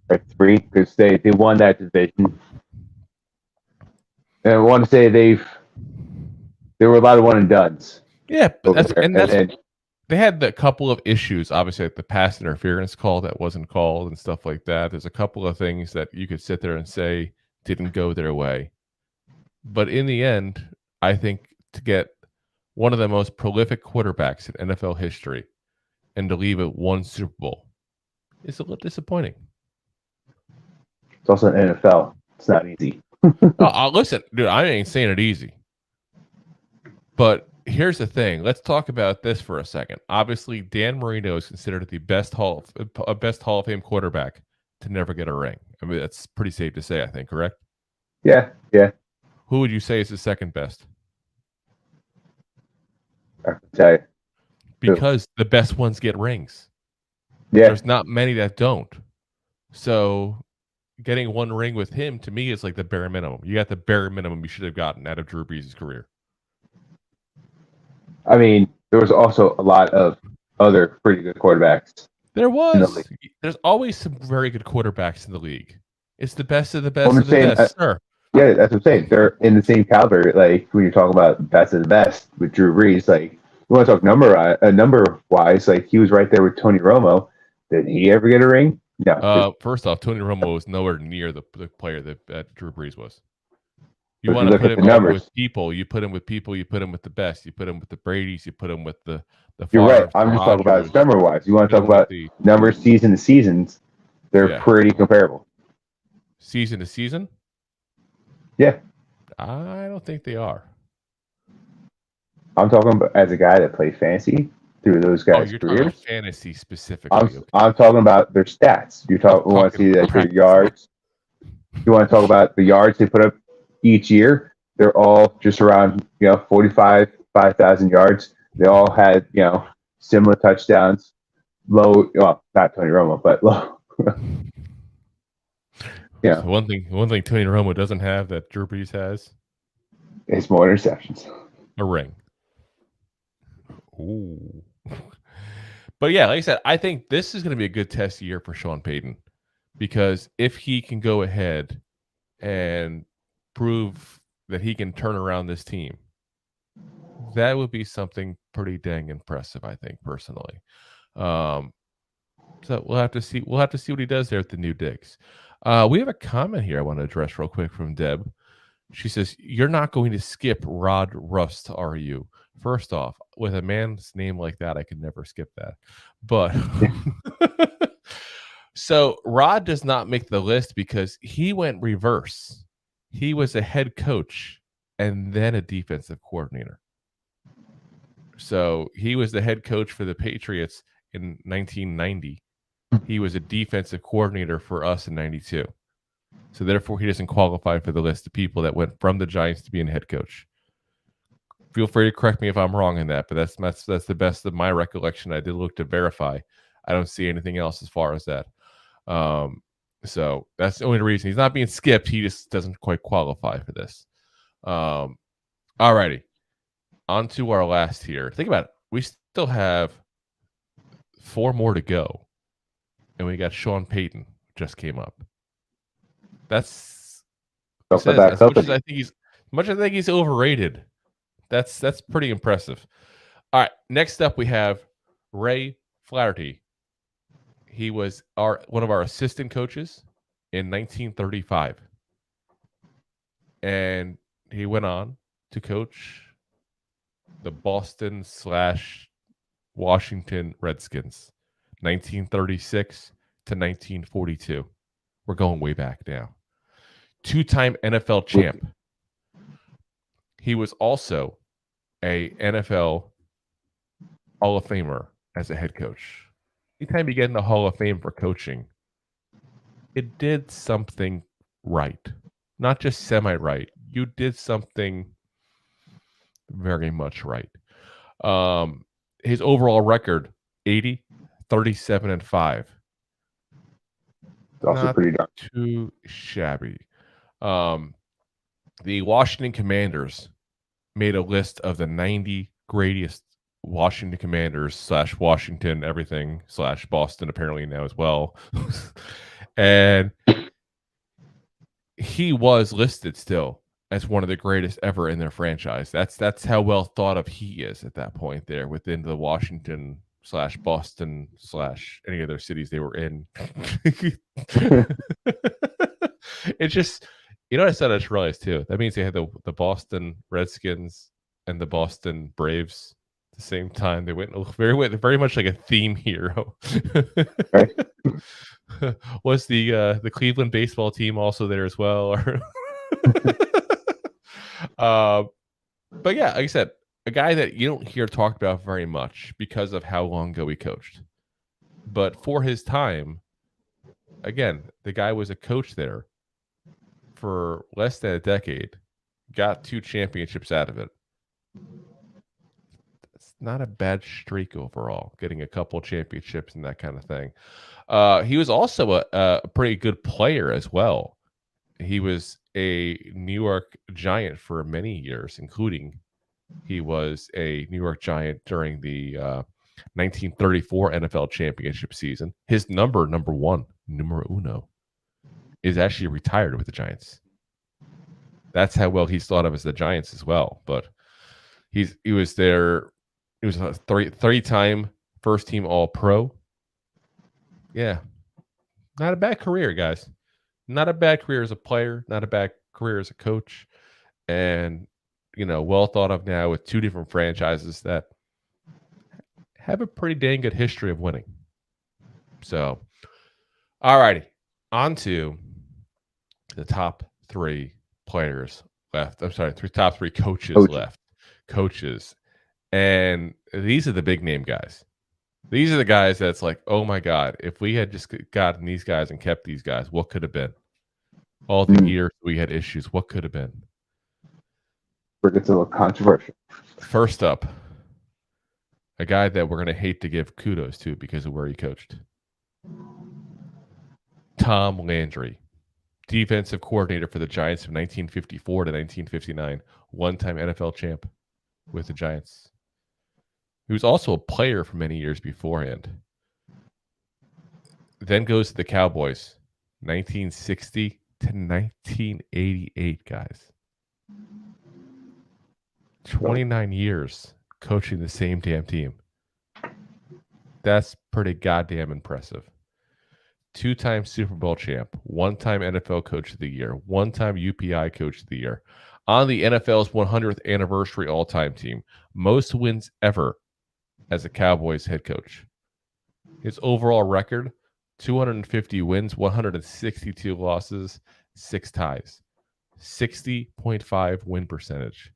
like 3, because they won that division. And I want to say there were a lot of one and dones. Yeah, but they had a couple of issues, obviously, like the pass interference call that wasn't called and stuff like that. There's a couple of things that you could sit there and say didn't go their way. But in the end, I think to get one of the most prolific quarterbacks in NFL history and to leave it one Super Bowl is a little disappointing. It's also an NFL. It's not easy. Listen, dude, I ain't saying it easy. But here's the thing. Let's talk about this for a second. Obviously, Dan Marino is considered the best Hall of Fame quarterback to never get a ring. I mean, that's pretty safe to say, I think, correct? Yeah. Who would you say is the second best? I can tell you. Because the best ones get rings. Yeah. There's not many that don't. So getting one ring with him, to me, is like the bare minimum. You got the bare minimum you should have gotten out of Drew Brees' career. I mean, there was also a lot of other pretty good quarterbacks. There was. There's always some very good quarterbacks in the league. It's the best of the best of the best, sir. Yeah, that's what I'm saying. They're in the same caliber. Like when you're talking about best of the best with Drew Brees, like you want to talk number wise, like he was right there with Tony Romo. Did he ever get a ring? No. First off, Tony Romo was nowhere near the player that Drew Brees was. You But want if to you put look him at the up numbers. with people. You put him with people. You put him with the best. You put him with the Bradys. You put him with the You're right. Favres, I'm just talking about Rodgers. number wise. You want to Put talk him with about the numbers season to seasons? They're Yeah. pretty comparable. season to season. Yeah. I don't think they are. I'm talking about as a guy that played fantasy through those guys' You're talking about careers. fantasy specifically. I'm talking about their stats. You want to see that their yards. You want to talk about the yards they put up each year. They're all just around 5,000 yards. They all had similar touchdowns. Low, well, not Tony Romo, but low. So one thing Tony Romo doesn't have that Drew Brees has is more interceptions. A ring. Ooh. But yeah, like I said, I think this is going to be a good test year for Sean Payton, because if he can go ahead and prove that he can turn around this team, that would be something pretty dang impressive, I think, personally. So we'll have to see. We'll have to see what he does there at the new digs. We have a comment here I want to address real quick from Deb. She says, "You're not going to skip Rod Rust, are you?" First off, with a man's name like that, I could never skip that. But so Rod does not make the list because he went reverse. He was a head coach and then a defensive coordinator. So he was the head coach for the Patriots in 1990. He was a defensive coordinator for us in 92. So therefore, he doesn't qualify for the list of people that went from the Giants to being head coach. Feel free to correct me if I'm wrong in that, but that's the best of my recollection. I did look to verify. I don't see anything else as far as that. So that's the only reason he's not being skipped. He just doesn't quite qualify for this. All righty. On to our last here. Think about it. We still have 4 more to go. And we got Sean Payton just came up. As much as I think he's overrated. That's pretty impressive. All right, next up we have Ray Flaherty. He was one of our assistant coaches in 1935. And he went on to coach the Boston/Washington Redskins, 1936 to 1942. We're going way back now. 2-time NFL champ. He was also a NFL Hall of Famer as a head coach. Anytime you get in the Hall of Fame for coaching, it did something right. Not just semi-right. You did something very much right. His overall record, 80, 37, and 5. Also not pretty dark. Too shabby. The Washington Commanders made a list of the 90 greatest Washington Commanders / Washington everything / Boston apparently now as well. And he was listed still as one of the greatest ever in their franchise. That's how well thought of he is at that point there within the Washington / Boston / any other cities they were in. It's just, I said I just realized too. That means they had the Boston Redskins and the Boston Braves at the same time. They went very much like a theme hero. Right. Was the Cleveland baseball team also there as well? But yeah, like I said, a guy that you don't hear talked about very much because of how long ago he coached. But for his time, again, the guy was a coach there for less than a decade, got 2 championships out of it. It's not a bad streak overall, getting a couple championships and that kind of thing. He was also a pretty good player as well. He was a New York Giant for many years, including he was a New York Giant during the 1934 NFL championship season. His number 1, numero uno, is actually retired with the Giants. That's how well he's thought of as the Giants as well. But he was there. He was a three-time first-team All-Pro. Yeah, not a bad career, guys. Not a bad career as a player. Not a bad career as a coach. And, well thought of now with 2 different franchises that have a pretty dang good history of winning. So, all righty. On to the top 3 players left. I'm sorry, top 3 coaches left. Coaches. And these are the big name guys. These are the guys that's like, oh my God, if we had just gotten these guys and kept these guys, what could have been? All the years we had issues, what could have been? It's a little controversial. First up, a guy that we're going to hate to give kudos to because of where he coached. Tom Landry, defensive coordinator for the Giants from 1954 to 1959, one-time NFL champ with the Giants. He was also a player for many years beforehand. Then goes to the Cowboys, 1960 to 1988, guys. 29 years coaching the same damn team. That's pretty goddamn impressive. 2-time Super Bowl champ, 1-time NFL Coach of the Year, 1-time UPI Coach of the Year, on the NFL's 100th anniversary all-time team, most wins ever as a Cowboys head coach. His overall record, 250 wins, 162 losses, 6 ties, 60.5 win percentage,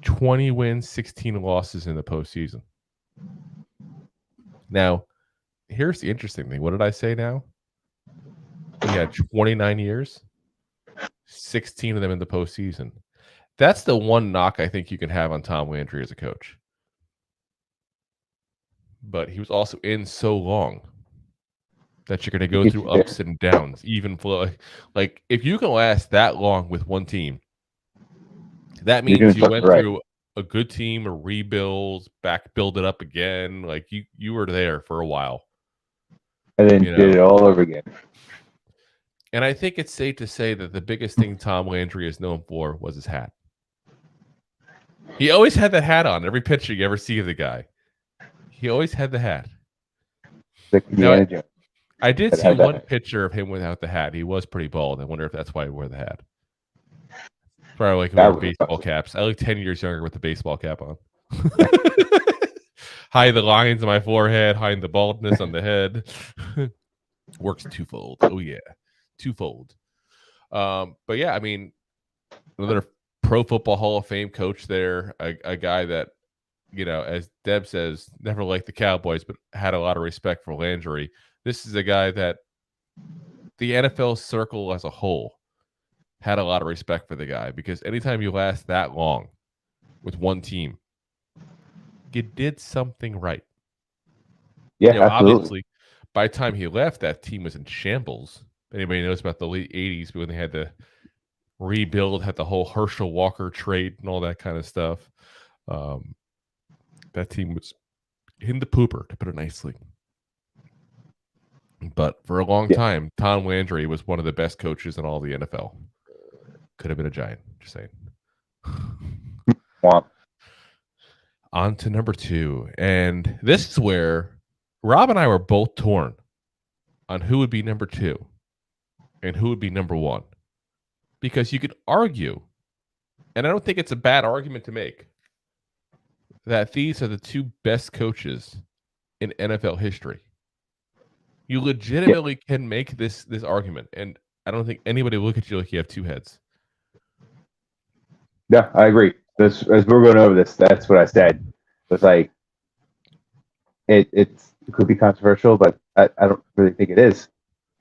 20 wins, 16 losses in the postseason. Now, here's the interesting thing. What did I say now? He had 29 years, 16 of them in the postseason. That's the one knock I think you can have on Tom Landry as a coach. But he was also in so long that you're going to go through ups and downs, even flow. Like, if you can last that long with one team, that means you went through a good team, a rebuild, build it up again. Like, you were there for a while. And then did it all over again. And I think it's safe to say that the biggest thing Tom Landry is known for was his hat. He always had the hat on. Every picture you ever see of the guy, he always had the hat. Now, I did see one picture of him without the hat. He was pretty bald. I wonder if that's why he wore the hat. Probably like wearing baseball caps. I look 10 years younger with the baseball cap on. Hide the lines on my forehead, hide the baldness on the head. Works twofold. Oh, yeah. Twofold. But yeah, I mean, another Pro Football Hall of Fame coach there, a guy that, as Deb says, never liked the Cowboys, but had a lot of respect for Landry. This is a guy that the NFL circle as a whole had a lot of respect for the guy, because anytime you last that long with one team, you did something right. Yeah, absolutely. Obviously, by the time he left, that team was in shambles. Anybody knows about the late 80s when they had to rebuild, had the whole Herschel Walker trade and all that kind of stuff. That team was in the pooper, to put it nicely. But for a long time, Tom Landry was one of the best coaches in all the NFL. Could have been a Giant, just saying. Wow. On to number 2. And this is where Rob and I were both torn on who would be number 2 and who would be number 1. Because you could argue, and I don't think it's a bad argument to make, that these are the 2 best coaches in NFL history. You legitimately can make this argument, and I don't think anybody will look at you like you have 2 heads. Yeah, I agree. As we're going over this, that's what I said. It's like it could be controversial, but I don't really think it is.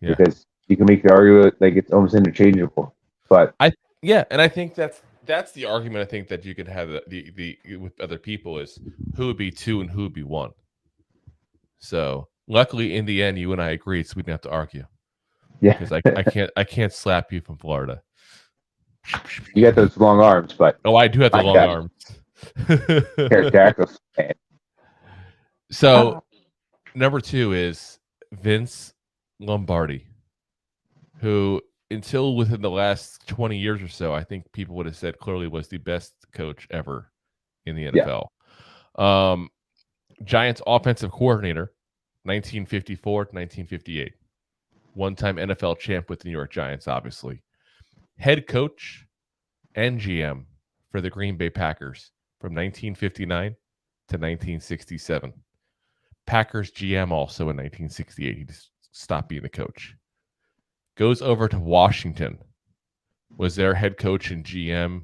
Yeah. Because you can make the argument like it's almost interchangeable. But and I think that's the argument I think that you could have the with other people is who would be 2 and who would be 1. So luckily in the end you and I agreed, so we didn't have to argue. Yeah, Because I can't slap you from Florida. You got those long arms, but I do have the long arms. Pterodactyl. So number 2 is Vince Lombardi, who until within the last 20 years or so, I think people would have said clearly was the best coach ever in the NFL. Yeah. Giants offensive coordinator, 1954 to 1958. One-time NFL champ with the New York Giants, obviously. Head coach and GM for the Green Bay Packers from 1959 to 1967. Packers GM also in 1968. He just stopped being the coach. Goes over to Washington. Was their head coach and GM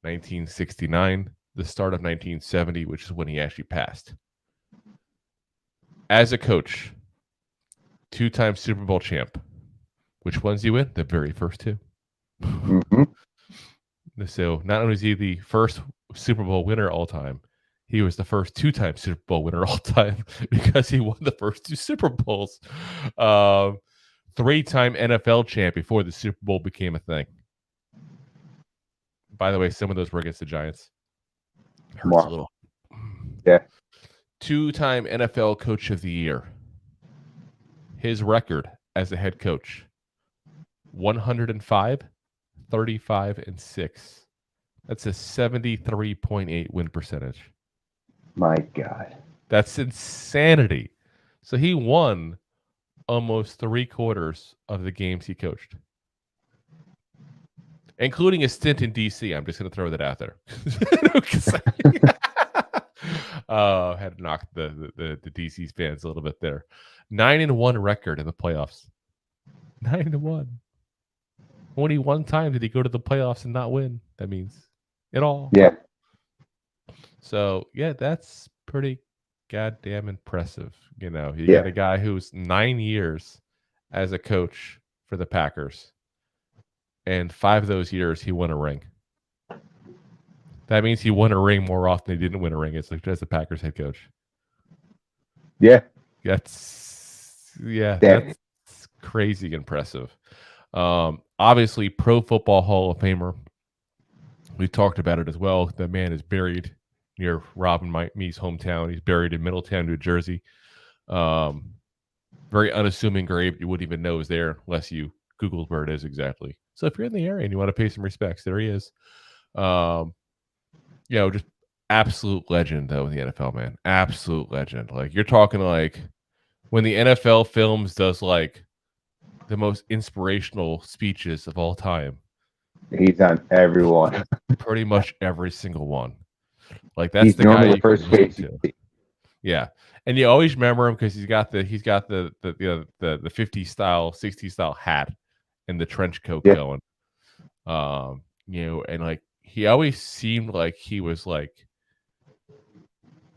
1969, the start of 1970, which is when he actually passed. As a coach, 2-time Super Bowl champ. Which ones you win? The very first 2. Mm-hmm. So not only is he the first Super Bowl winner all time, he was the first 2-time Super Bowl winner all time because he won the first 2 Super Bowls. 3-time NFL champ before the Super Bowl became a thing. By the way, some of those were against the Giants. Hurts a little. Yeah. 2-time NFL Coach of the Year. His record as a head coach, 105, 35, and 6. That's a 73.8 win percentage. My God. That's insanity. So he won almost 3/4 of the games he coached, including a stint in D.C. I'm just going to throw that out there. Had to knock the D.C. fans a little bit there. 9-1 record in the playoffs. 9-1. Only one time did he go to the playoffs and not win. That means it all. Yeah. So yeah, that's pretty goddamn impressive. You know, you got a guy who's 9 years as a coach for the Packers, and 5 of those years he won a ring. That means he won a ring more often than he didn't win a ring. It's like as the Packers head coach. Yeah. That's crazy impressive. Obviously, Pro Football Hall of Famer. We talked about it as well. The man is buried near Rob and me's hometown. He's buried in Middletown, New Jersey. Very unassuming grave. You wouldn't even know is there unless you Googled where it is exactly. So if you're in the area and you want to pay some respects, there he is. Just absolute legend though in the NFL, man. Absolute legend. Like you're talking like when the NFL Films does like the most inspirational speeches of all time. He's on every one. Pretty much every single one. Like that's he's the guy. The first face. Yeah, and you always remember him because he's got the 50s style, 60s style hat and the trench coat going. And like he always seemed like he was like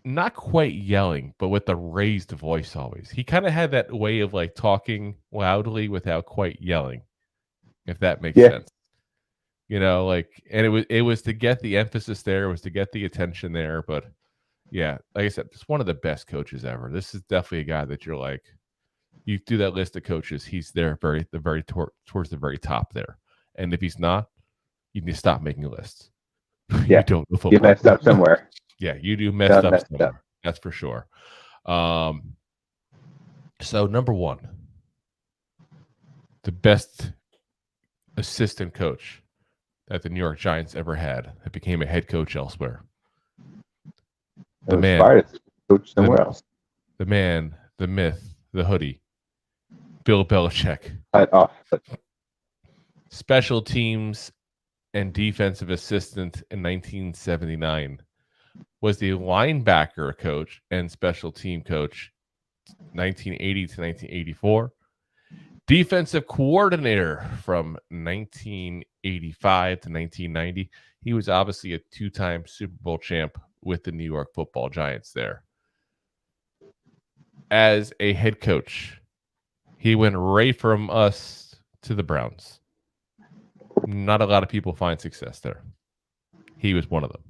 not quite yelling, but with the raised voice always. He kind of had that way of like talking loudly without quite yelling, if that makes sense. You know, like, and it was to get the emphasis there, it was to get the attention there. But yeah, like I said, just one of the best coaches ever. This is definitely a guy that you're like, you do that list of coaches, he's there towards the very top there. And if he's not, you need to stop making lists. Yeah, you don't know football. You messed up somewhere. Yeah, you do messed up somewhere. That's for sure. So number 1, the best assistant coach that the New York Giants ever had that became a head coach elsewhere. The man, coach somewhere else. The man, the myth, the hoodie, Bill Belichick. Special teams and defensive assistant in 1979. Was the linebacker coach and special team coach 1980 to 1984. Defensive coordinator from 1985 to 1990. He was obviously a 2-time Super Bowl champ with the New York Football Giants there. As a head coach, he went right from us to the Browns. Not a lot of people find success there. He was one of them.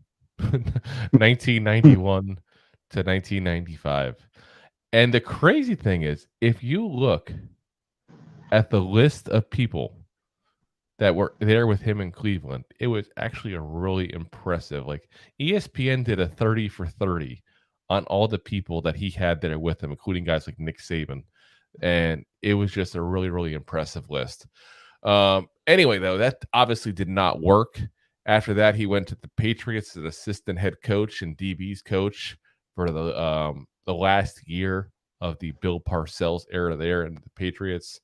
1991 to 1995. And the crazy thing is, if you look at the list of people that were there with him in Cleveland, it was actually a really impressive. Like ESPN did a 30 for 30 on all the people that he had there with him, including guys like Nick Saban. And it was just a really, really impressive list. Anyway, though, that obviously did not work. After that, he went to the Patriots as assistant head coach and DB's coach for the last year of the Bill Parcells era there in the Patriots.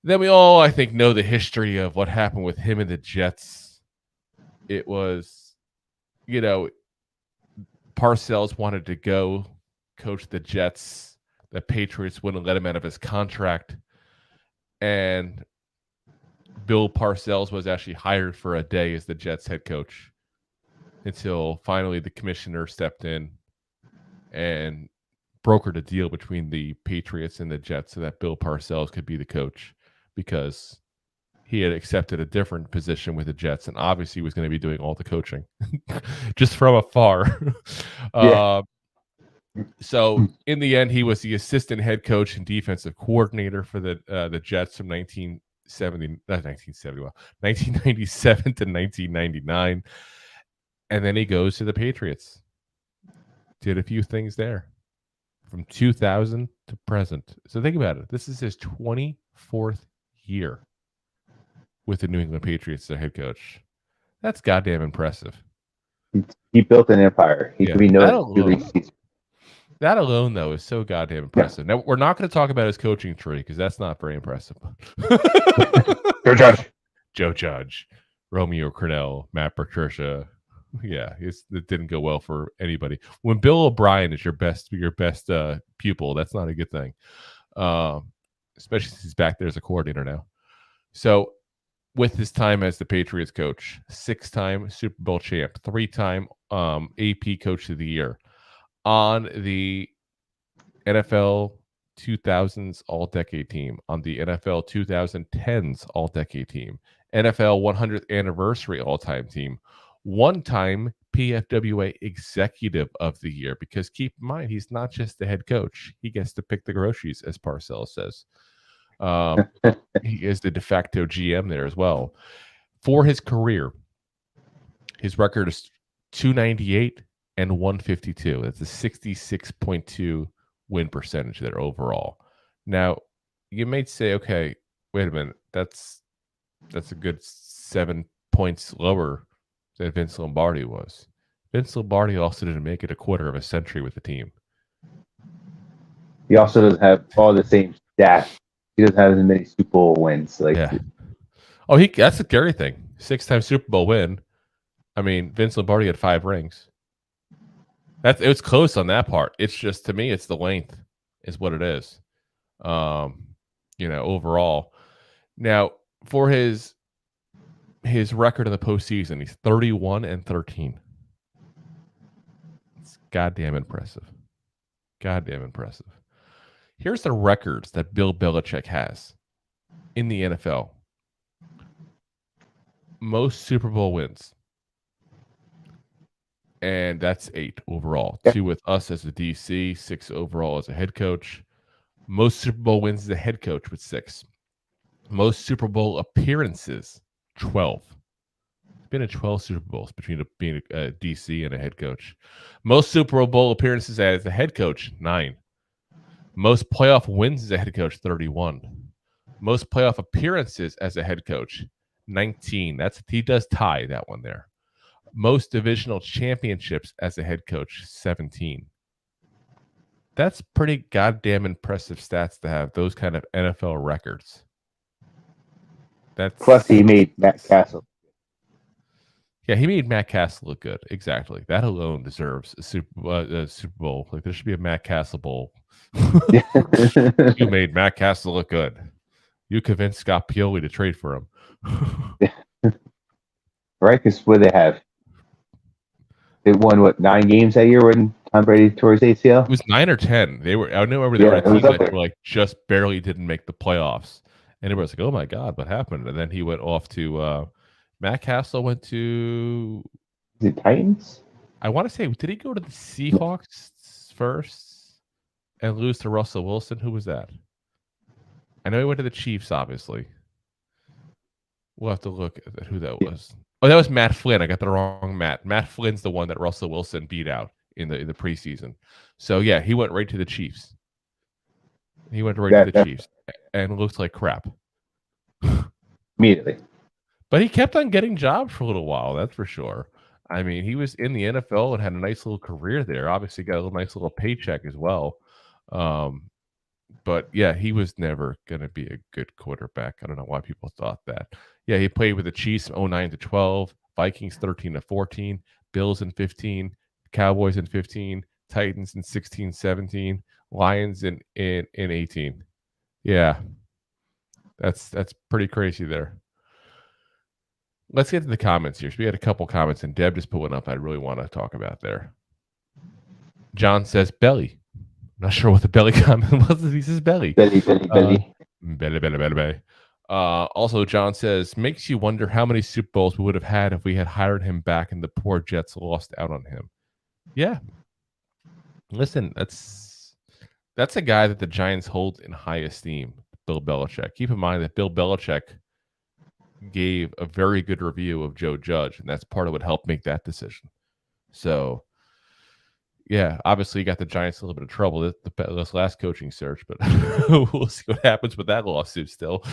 Then we all, I think, know the history of what happened with him and the Jets. It was, Parcells wanted to go coach the Jets. The Patriots wouldn't let him out of his contract. And Bill Parcells was actually hired for a day as the Jets head coach until finally the commissioner stepped in and brokered a deal between the Patriots and the Jets so that Bill Parcells could be the coach, because he had accepted a different position with the Jets and obviously was going to be doing all the coaching just from afar. Yeah. So in the end, he was the assistant head coach and defensive coordinator for the Jets from 1997 to 1999. And then he goes to the Patriots. Did a few things there from 2000 to present. So think about it. This is his 24th year with the New England Patriots as their head coach. That's goddamn impressive. He built an empire. He could be known. That alone, though, is so goddamn impressive. Yeah. Now, we're not going to talk about his coaching tree because that's not very impressive. Joe Judge, Romeo Crennel, Matt Patricia. Yeah, it didn't go well for anybody. When Bill O'Brien is your best pupil, that's not a good thing. Especially since he's back there as a coordinator now. So, with his time as the Patriots coach, 6-time Super Bowl champ, 3-time AP Coach of the Year, on the NFL 2000s All-Decade Team, on the NFL 2010s All-Decade Team, NFL 100th Anniversary All-Time Team, 1-time PFWA Executive of the Year, because keep in mind, he's not just the head coach. He gets to pick the groceries, as Parcells says. He is the de facto GM there as well. For his career, his record is 298 and 152. That's a 66.2 win percentage there overall. Now, you may say, okay, wait a minute, that's a good 7 points lower than Vince Lombardi was. Vince Lombardi also didn't make it a quarter of a century with the team. He also doesn't have all the same stats. He doesn't have as many Super Bowl wins. That's the scary thing. 6-time Super Bowl win. I mean, Vince Lombardi had 5 rings. It was close on that part. It's just, to me, it's the length is what it is. Overall. Now, for his record in the postseason, he's 31-13. It's goddamn impressive. Here's the records that Bill Belichick has in the NFL. Most Super Bowl wins. And that's 8 overall. Yeah. 2 with us as a DC, 6 overall as a head coach. Most Super Bowl wins as a head coach with 6. Most Super Bowl appearances, 12. He's been in 12 Super Bowls between being a DC and a head coach. Most Super Bowl appearances as a head coach, 9. Most playoff wins as a head coach, 31. Most playoff appearances as a head coach, 19. He does tie that one there. Most divisional championships as a head coach, 17. That's pretty goddamn impressive stats to have those kind of NFL records. Plus, he made Matt Castle. Yeah, he made Matt Castle look good. Exactly. That alone deserves a Super Bowl. Like, there should be a Matt Castle Bowl. You made Matt Castle look good. You convinced Scott Pioli to trade for him. Right? Because what they won 9 games that year when Tom Brady tore his ACL? It was 9 or 10. I remember they were a team that just barely didn't make the playoffs. And everybody's like, "Oh my God, what happened?" And then he went off to Matt Castle went to the Titans. I want to say, did he go to the Seahawks first and lose to Russell Wilson? Who was that? I know he went to the Chiefs, obviously. We'll have to look at who that was. Oh, that was Matt Flynn. I got the wrong Matt. Matt Flynn's the one that Russell Wilson beat out in the preseason. So yeah, he went right to the Chiefs. He went right to the Chiefs and looked like crap. Immediately. But he kept on getting jobs for a little while, that's for sure. I mean, he was in the NFL and had a nice little career there. Obviously got a nice little paycheck as well. But yeah, he was never going to be a good quarterback. I don't know why people thought that. Yeah, he played with the Chiefs 09 to 12, Vikings 13 to 14, Bills in 15, Cowboys in 15, Titans in 16, 17, Lions in 18. Yeah. That's pretty crazy there. Let's get to the comments here. So we had a couple comments, and Deb just put one up I really want to talk about there. John says belly. Not sure what the belly comment was. He says belly. Belly. Belly. Also, John says, makes you wonder how many Super Bowls we would have had if we had hired him back and the poor Jets lost out on him. Yeah. Listen, that's a guy that the Giants hold in high esteem, Bill Belichick. Keep in mind that Bill Belichick gave a very good review of Joe Judge, and that's part of what helped make that decision. So, yeah, obviously you got the Giants in a little bit of trouble this last coaching search, but we'll see what happens with that lawsuit still.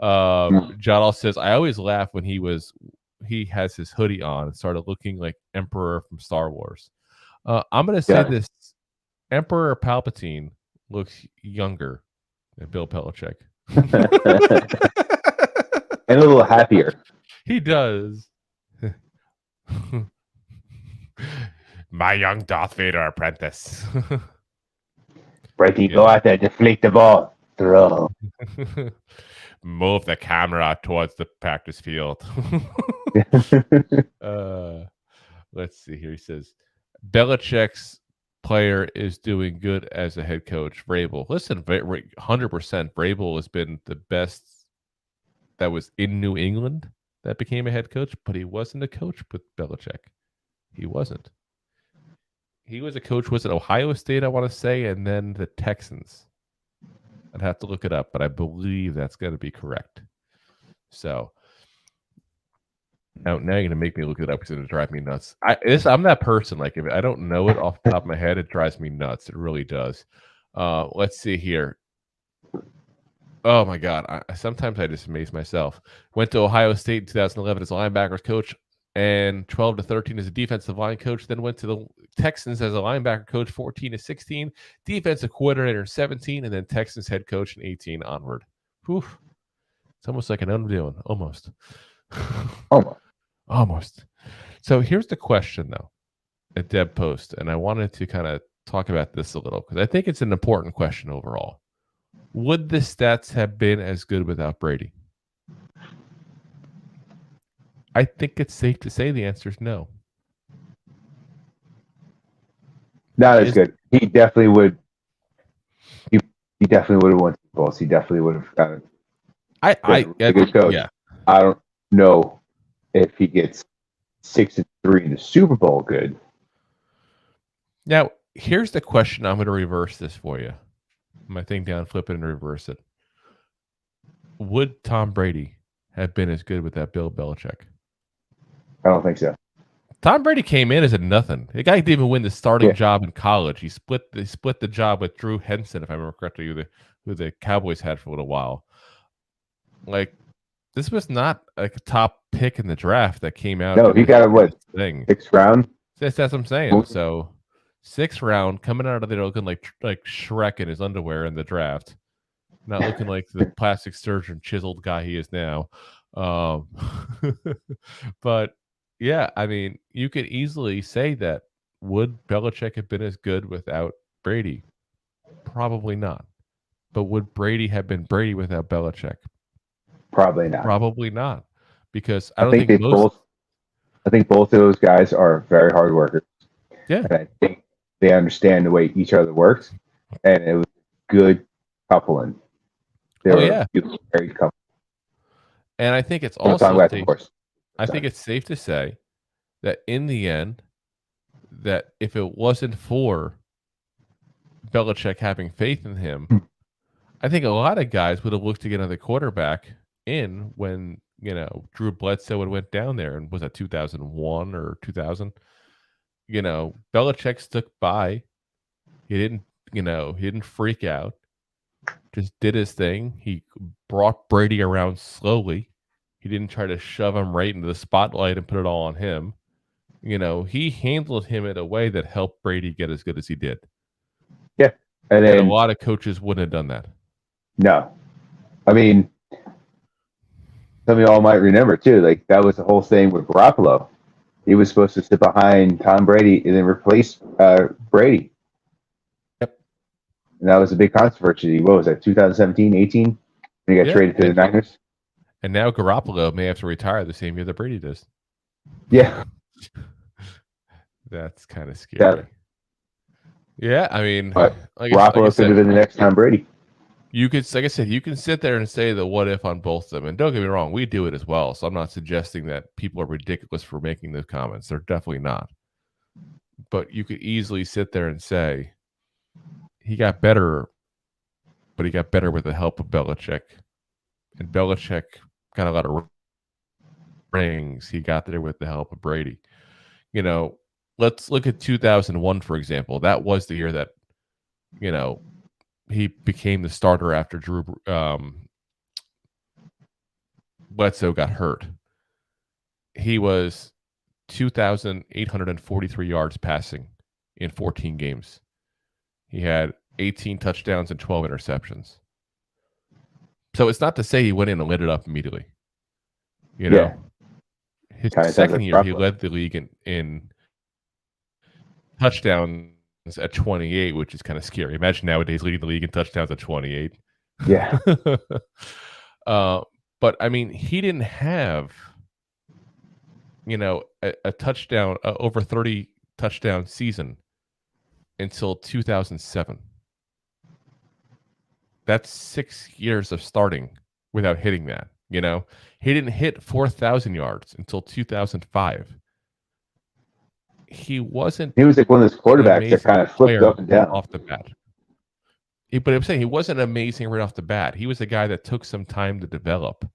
John also says, I always laugh when he has his hoodie on and started looking like Emperor from Star Wars. I'm going to say this. Emperor Palpatine looks younger than Bill Belichick. And a little happier. He does. My young Darth Vader apprentice. Frankie, go out there, deflate the ball, throw. Move the camera towards the practice field. Let's see here. He says, Belichick's player is doing good as a head coach. Vrabel. Listen, 100% Vrabel has been the best that was in New England that became a head coach, but he wasn't a coach with Belichick. He wasn't. He was a coach, was it Ohio State, I want to say, and then the Texans. I'd have to look it up, but I believe that's going to be correct. So now you're going to make me look it up because it's going to drive me nuts. I'm that person. Like, if I don't know it off the top of my head, it drives me nuts. It really does. Let's see here. Oh, my God. Sometimes I just amaze myself. Went to Ohio State in 2011 as a linebackers coach and 12 to 13 as a defensive line coach. Then went to the Texans as a linebacker coach, 14 to 16. Defensive coordinator, 17. And then Texans head coach in 18 onward. Whew. It's almost like an undoing. Almost. Almost. So here's the question, though, at Deb Post. And I wanted to kind of talk about this a little because I think it's an important question overall. Would the stats have been as good without Brady? I think it's safe to say the answer is no. Not as good. He definitely would. He definitely would have won Super Bowls. He definitely would have gotten a good coach. Yeah. I don't know if he gets 6-3 in the Super Bowl good. Now, here's the question. I'm going to reverse this for you. My thing down, flip it and reverse it. Would Tom Brady have been as good without Bill Belichick? I don't think so. Tom Brady came in as a nothing. The guy didn't even win the starting job in college. He split the job with Drew Henson, if I remember correctly, who the Cowboys had for a little while. Like, this was not like a top pick in the draft that came out. No, he got a thing. 6th round? That's what I'm saying. So 6th round, coming out of there looking like Shrek in his underwear in the draft. Not looking like the plastic surgeon chiseled guy he is now. But yeah, I mean, you could easily say that. Would Belichick have been as good without Brady? Probably not. But would Brady have been Brady without Belichick? Probably not. Probably not. Because I think both of those guys are very hard workers. Yeah. And I think they understand the way each other works. And it was good coupling. They were very comfortable. And I think it's also I think it's safe to say that in the end, that if it wasn't for Belichick having faith in him, I think a lot of guys would have looked to get another quarterback in when, Drew Bledsoe went down there, and was that 2001 or 2000? Belichick stuck by. He didn't freak out. Just did his thing. He brought Brady around slowly. He didn't try to shove him right into the spotlight and put it all on him. He handled him in a way that helped Brady get as good as he did. Yeah. And a lot of coaches wouldn't have done that. No. I mean, some of y'all might remember, too, like that was the whole thing with Garoppolo. He was supposed to sit behind Tom Brady and then replace Brady. Yep. And that was a big controversy. What was that, 2017, 18? When he got traded to the Niners? And now Garoppolo may have to retire the same year that Brady does. Yeah. That's kind of scary. Yeah, I mean, Garoppolo could have been the next Tom Brady. You could, like I said, you can sit there and say the what if on both of them. And don't get me wrong, we do it as well. So I'm not suggesting that people are ridiculous for making those comments. They're definitely not. But you could easily sit there and say he got better, but he got better with the help of Belichick. And Belichick got a lot of rings. He got there with the help of Brady. Let's look at 2001, for example. That was the year that, he became the starter after Drew Bledsoe got hurt. He was 2,843 yards passing in 14 games. He had 18 touchdowns and 12 interceptions. So it's not to say he went in and lit it up immediately. His second year, he led the league in touchdowns at 28, which is kind of scary. Imagine nowadays leading the league in touchdowns at 28. Yeah. But I mean, he didn't have, a touchdown, over 30 touchdown season until 2007. That's 6 years of starting without hitting that. He didn't hit 4,000 yards until 2005. He was like one of those quarterbacks that kind of flipped up and down off the bat. But I'm saying he wasn't amazing right off the bat. He was a guy that took some time to develop.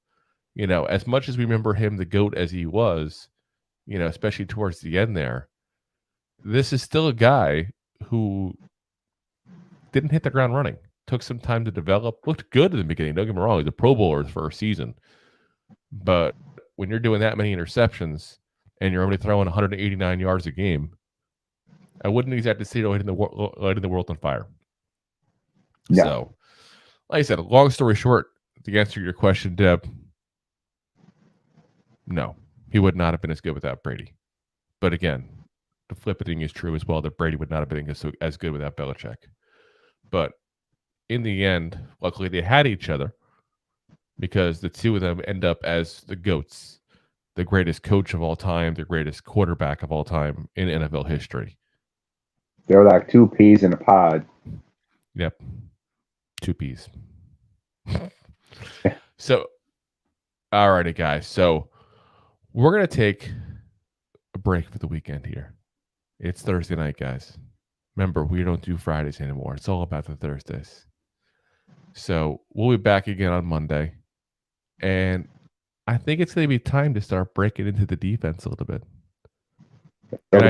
As much as we remember him the GOAT as he was, especially towards the end there, this is still a guy who didn't hit the ground running. Took some time to develop. Looked good in the beginning. Don't get me wrong. He's a Pro Bowler his first season. But when you're doing that many interceptions and you're only throwing 189 yards a game, I wouldn't exactly say lighting the world on fire. Yeah. So, like I said, long story short, to answer your question, Deb, no, he would not have been as good without Brady. But again, the flipping is true as well, that Brady would not have been as good without Belichick. But in the end, luckily they had each other, because the two of them end up as the GOATs, the greatest coach of all time, the greatest quarterback of all time in NFL history. They're like two peas in a pod. Yep. Two peas. So, all righty, guys. So, we're going to take a break for the weekend here. It's Thursday night, guys. Remember, we don't do Fridays anymore. It's all about the Thursdays. So, we'll be back again on Monday. And I think it's going to be time to start breaking into the defense a little bit. And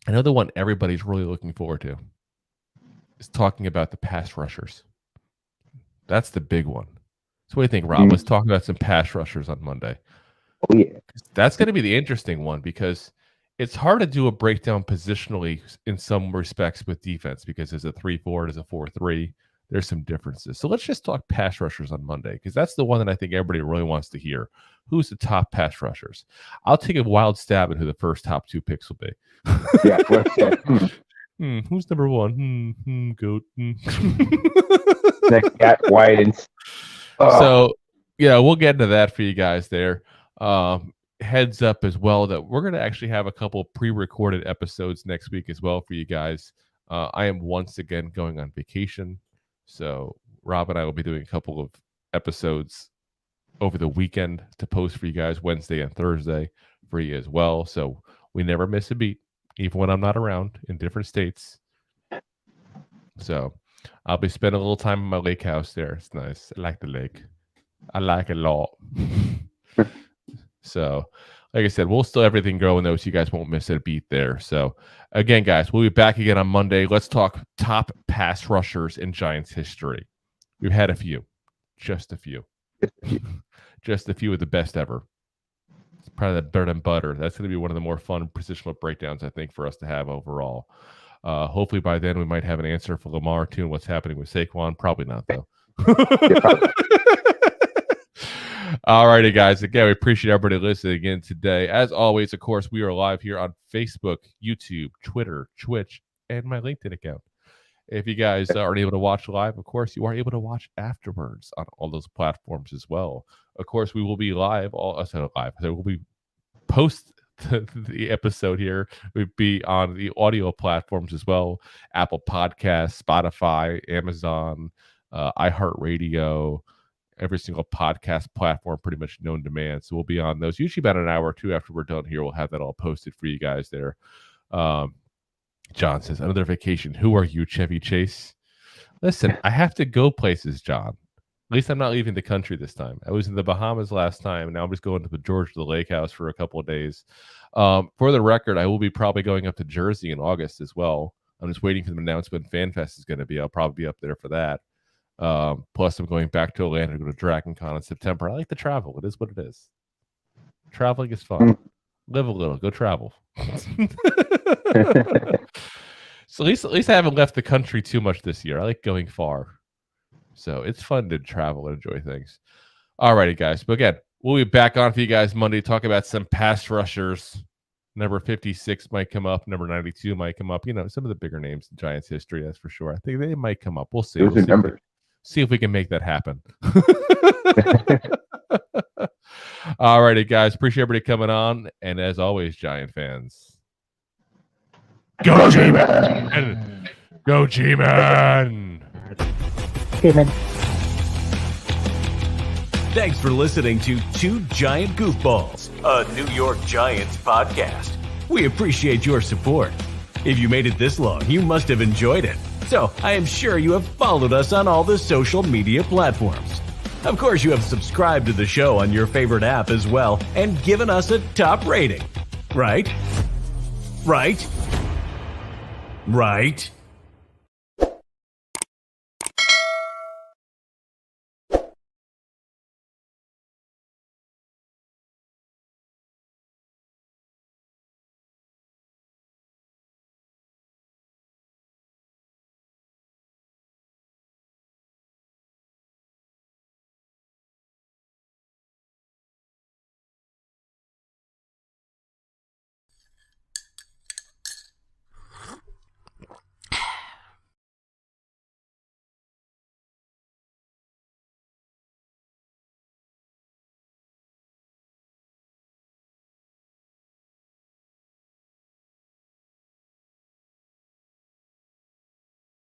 I know the one everybody's really looking forward to is talking about the pass rushers. That's the big one. So what do you think, Rob? Let's talk about some pass rushers on Monday. Oh, yeah. That's going to be the interesting one, because it's hard to do a breakdown positionally in some respects with defense, because there's a 3-4, there's a 4-3. There's some differences. So let's just talk pass rushers on Monday, because that's the one that I think everybody really wants to hear. Who's the top pass rushers? I'll take a wild stab at who the first top 2 picks will be. Yeah. Who's number 1? Goat. Next cat widens. So, yeah, we'll get into that for you guys there. Heads up as well that we're going to actually have a couple pre-recorded episodes next week as well for you guys. I am once again going on vacation. So Rob and I will be doing a couple of episodes over the weekend to post for you guys Wednesday and Thursday for you as well. So we never miss a beat, even when I'm not around in different states. So I'll be spending a little time in my lake house there. It's nice. I like the lake. I like it a lot. So, like I said, we'll still everything growing though, so you guys won't miss a beat there. So, again, guys, we'll be back again on Monday. Let's talk top pass rushers in Giants history. We've had a few, just a few, just a few of the best ever. It's probably the bread and butter. That's going to be one of the more fun positional breakdowns, I think, for us to have overall. Hopefully by then we might have an answer for Lamar too and what's happening with Saquon. Probably not though. All righty, guys. Again, we appreciate everybody listening again today. As always, of course, we are live here on Facebook, YouTube, Twitter, Twitch, and my LinkedIn account. If you guys aren't able to watch live, of course, you are able to watch afterwards on all those platforms as well. Of course, we will be live. So we'll be post the episode here. We'll be on the audio platforms as well: Apple Podcasts, Spotify, Amazon, iHeartRadio. Every single podcast platform pretty much known to man. So we'll be on those usually about an hour or two after we're done here. We'll have that all posted for you guys there. John says, another vacation. Who are you, Chevy Chase? Listen, I have to go places, John. At least I'm not leaving the country this time. I was in the Bahamas last time. Now I'm just going to the Georgia the Lake House for a couple of days. For the record, I will be probably going up to Jersey in August as well. I'm just waiting for the announcement FanFest is going to be. I'll probably be up there for that. Plus, I'm going back to Atlanta to go to Dragon Con in September. I like to travel. It is what it is. Traveling is fun. Live a little. Go travel. So at least I haven't left the country too much this year. I like going far. So it's fun to travel and enjoy things. All righty, guys. But again, we'll be back on for you guys Monday to talk about some pass rushers. Number 56 might come up. Number 92 might come up. You know, some of the bigger names in Giants history, that's for sure. I think they might come up. We'll see. See if we can make that happen. All righty, guys. Appreciate everybody coming on. And as always, Giant fans, go G-Man! Go G-Man! G-Man. Thanks for listening to Two Giant Goofballs, a New York Giants podcast. We appreciate your support. If you made it this long, you must have enjoyed it. So I am sure you have followed us on all the social media platforms. Of course, you have subscribed to the show on your favorite app as well and given us a top rating. Right? Right? Right?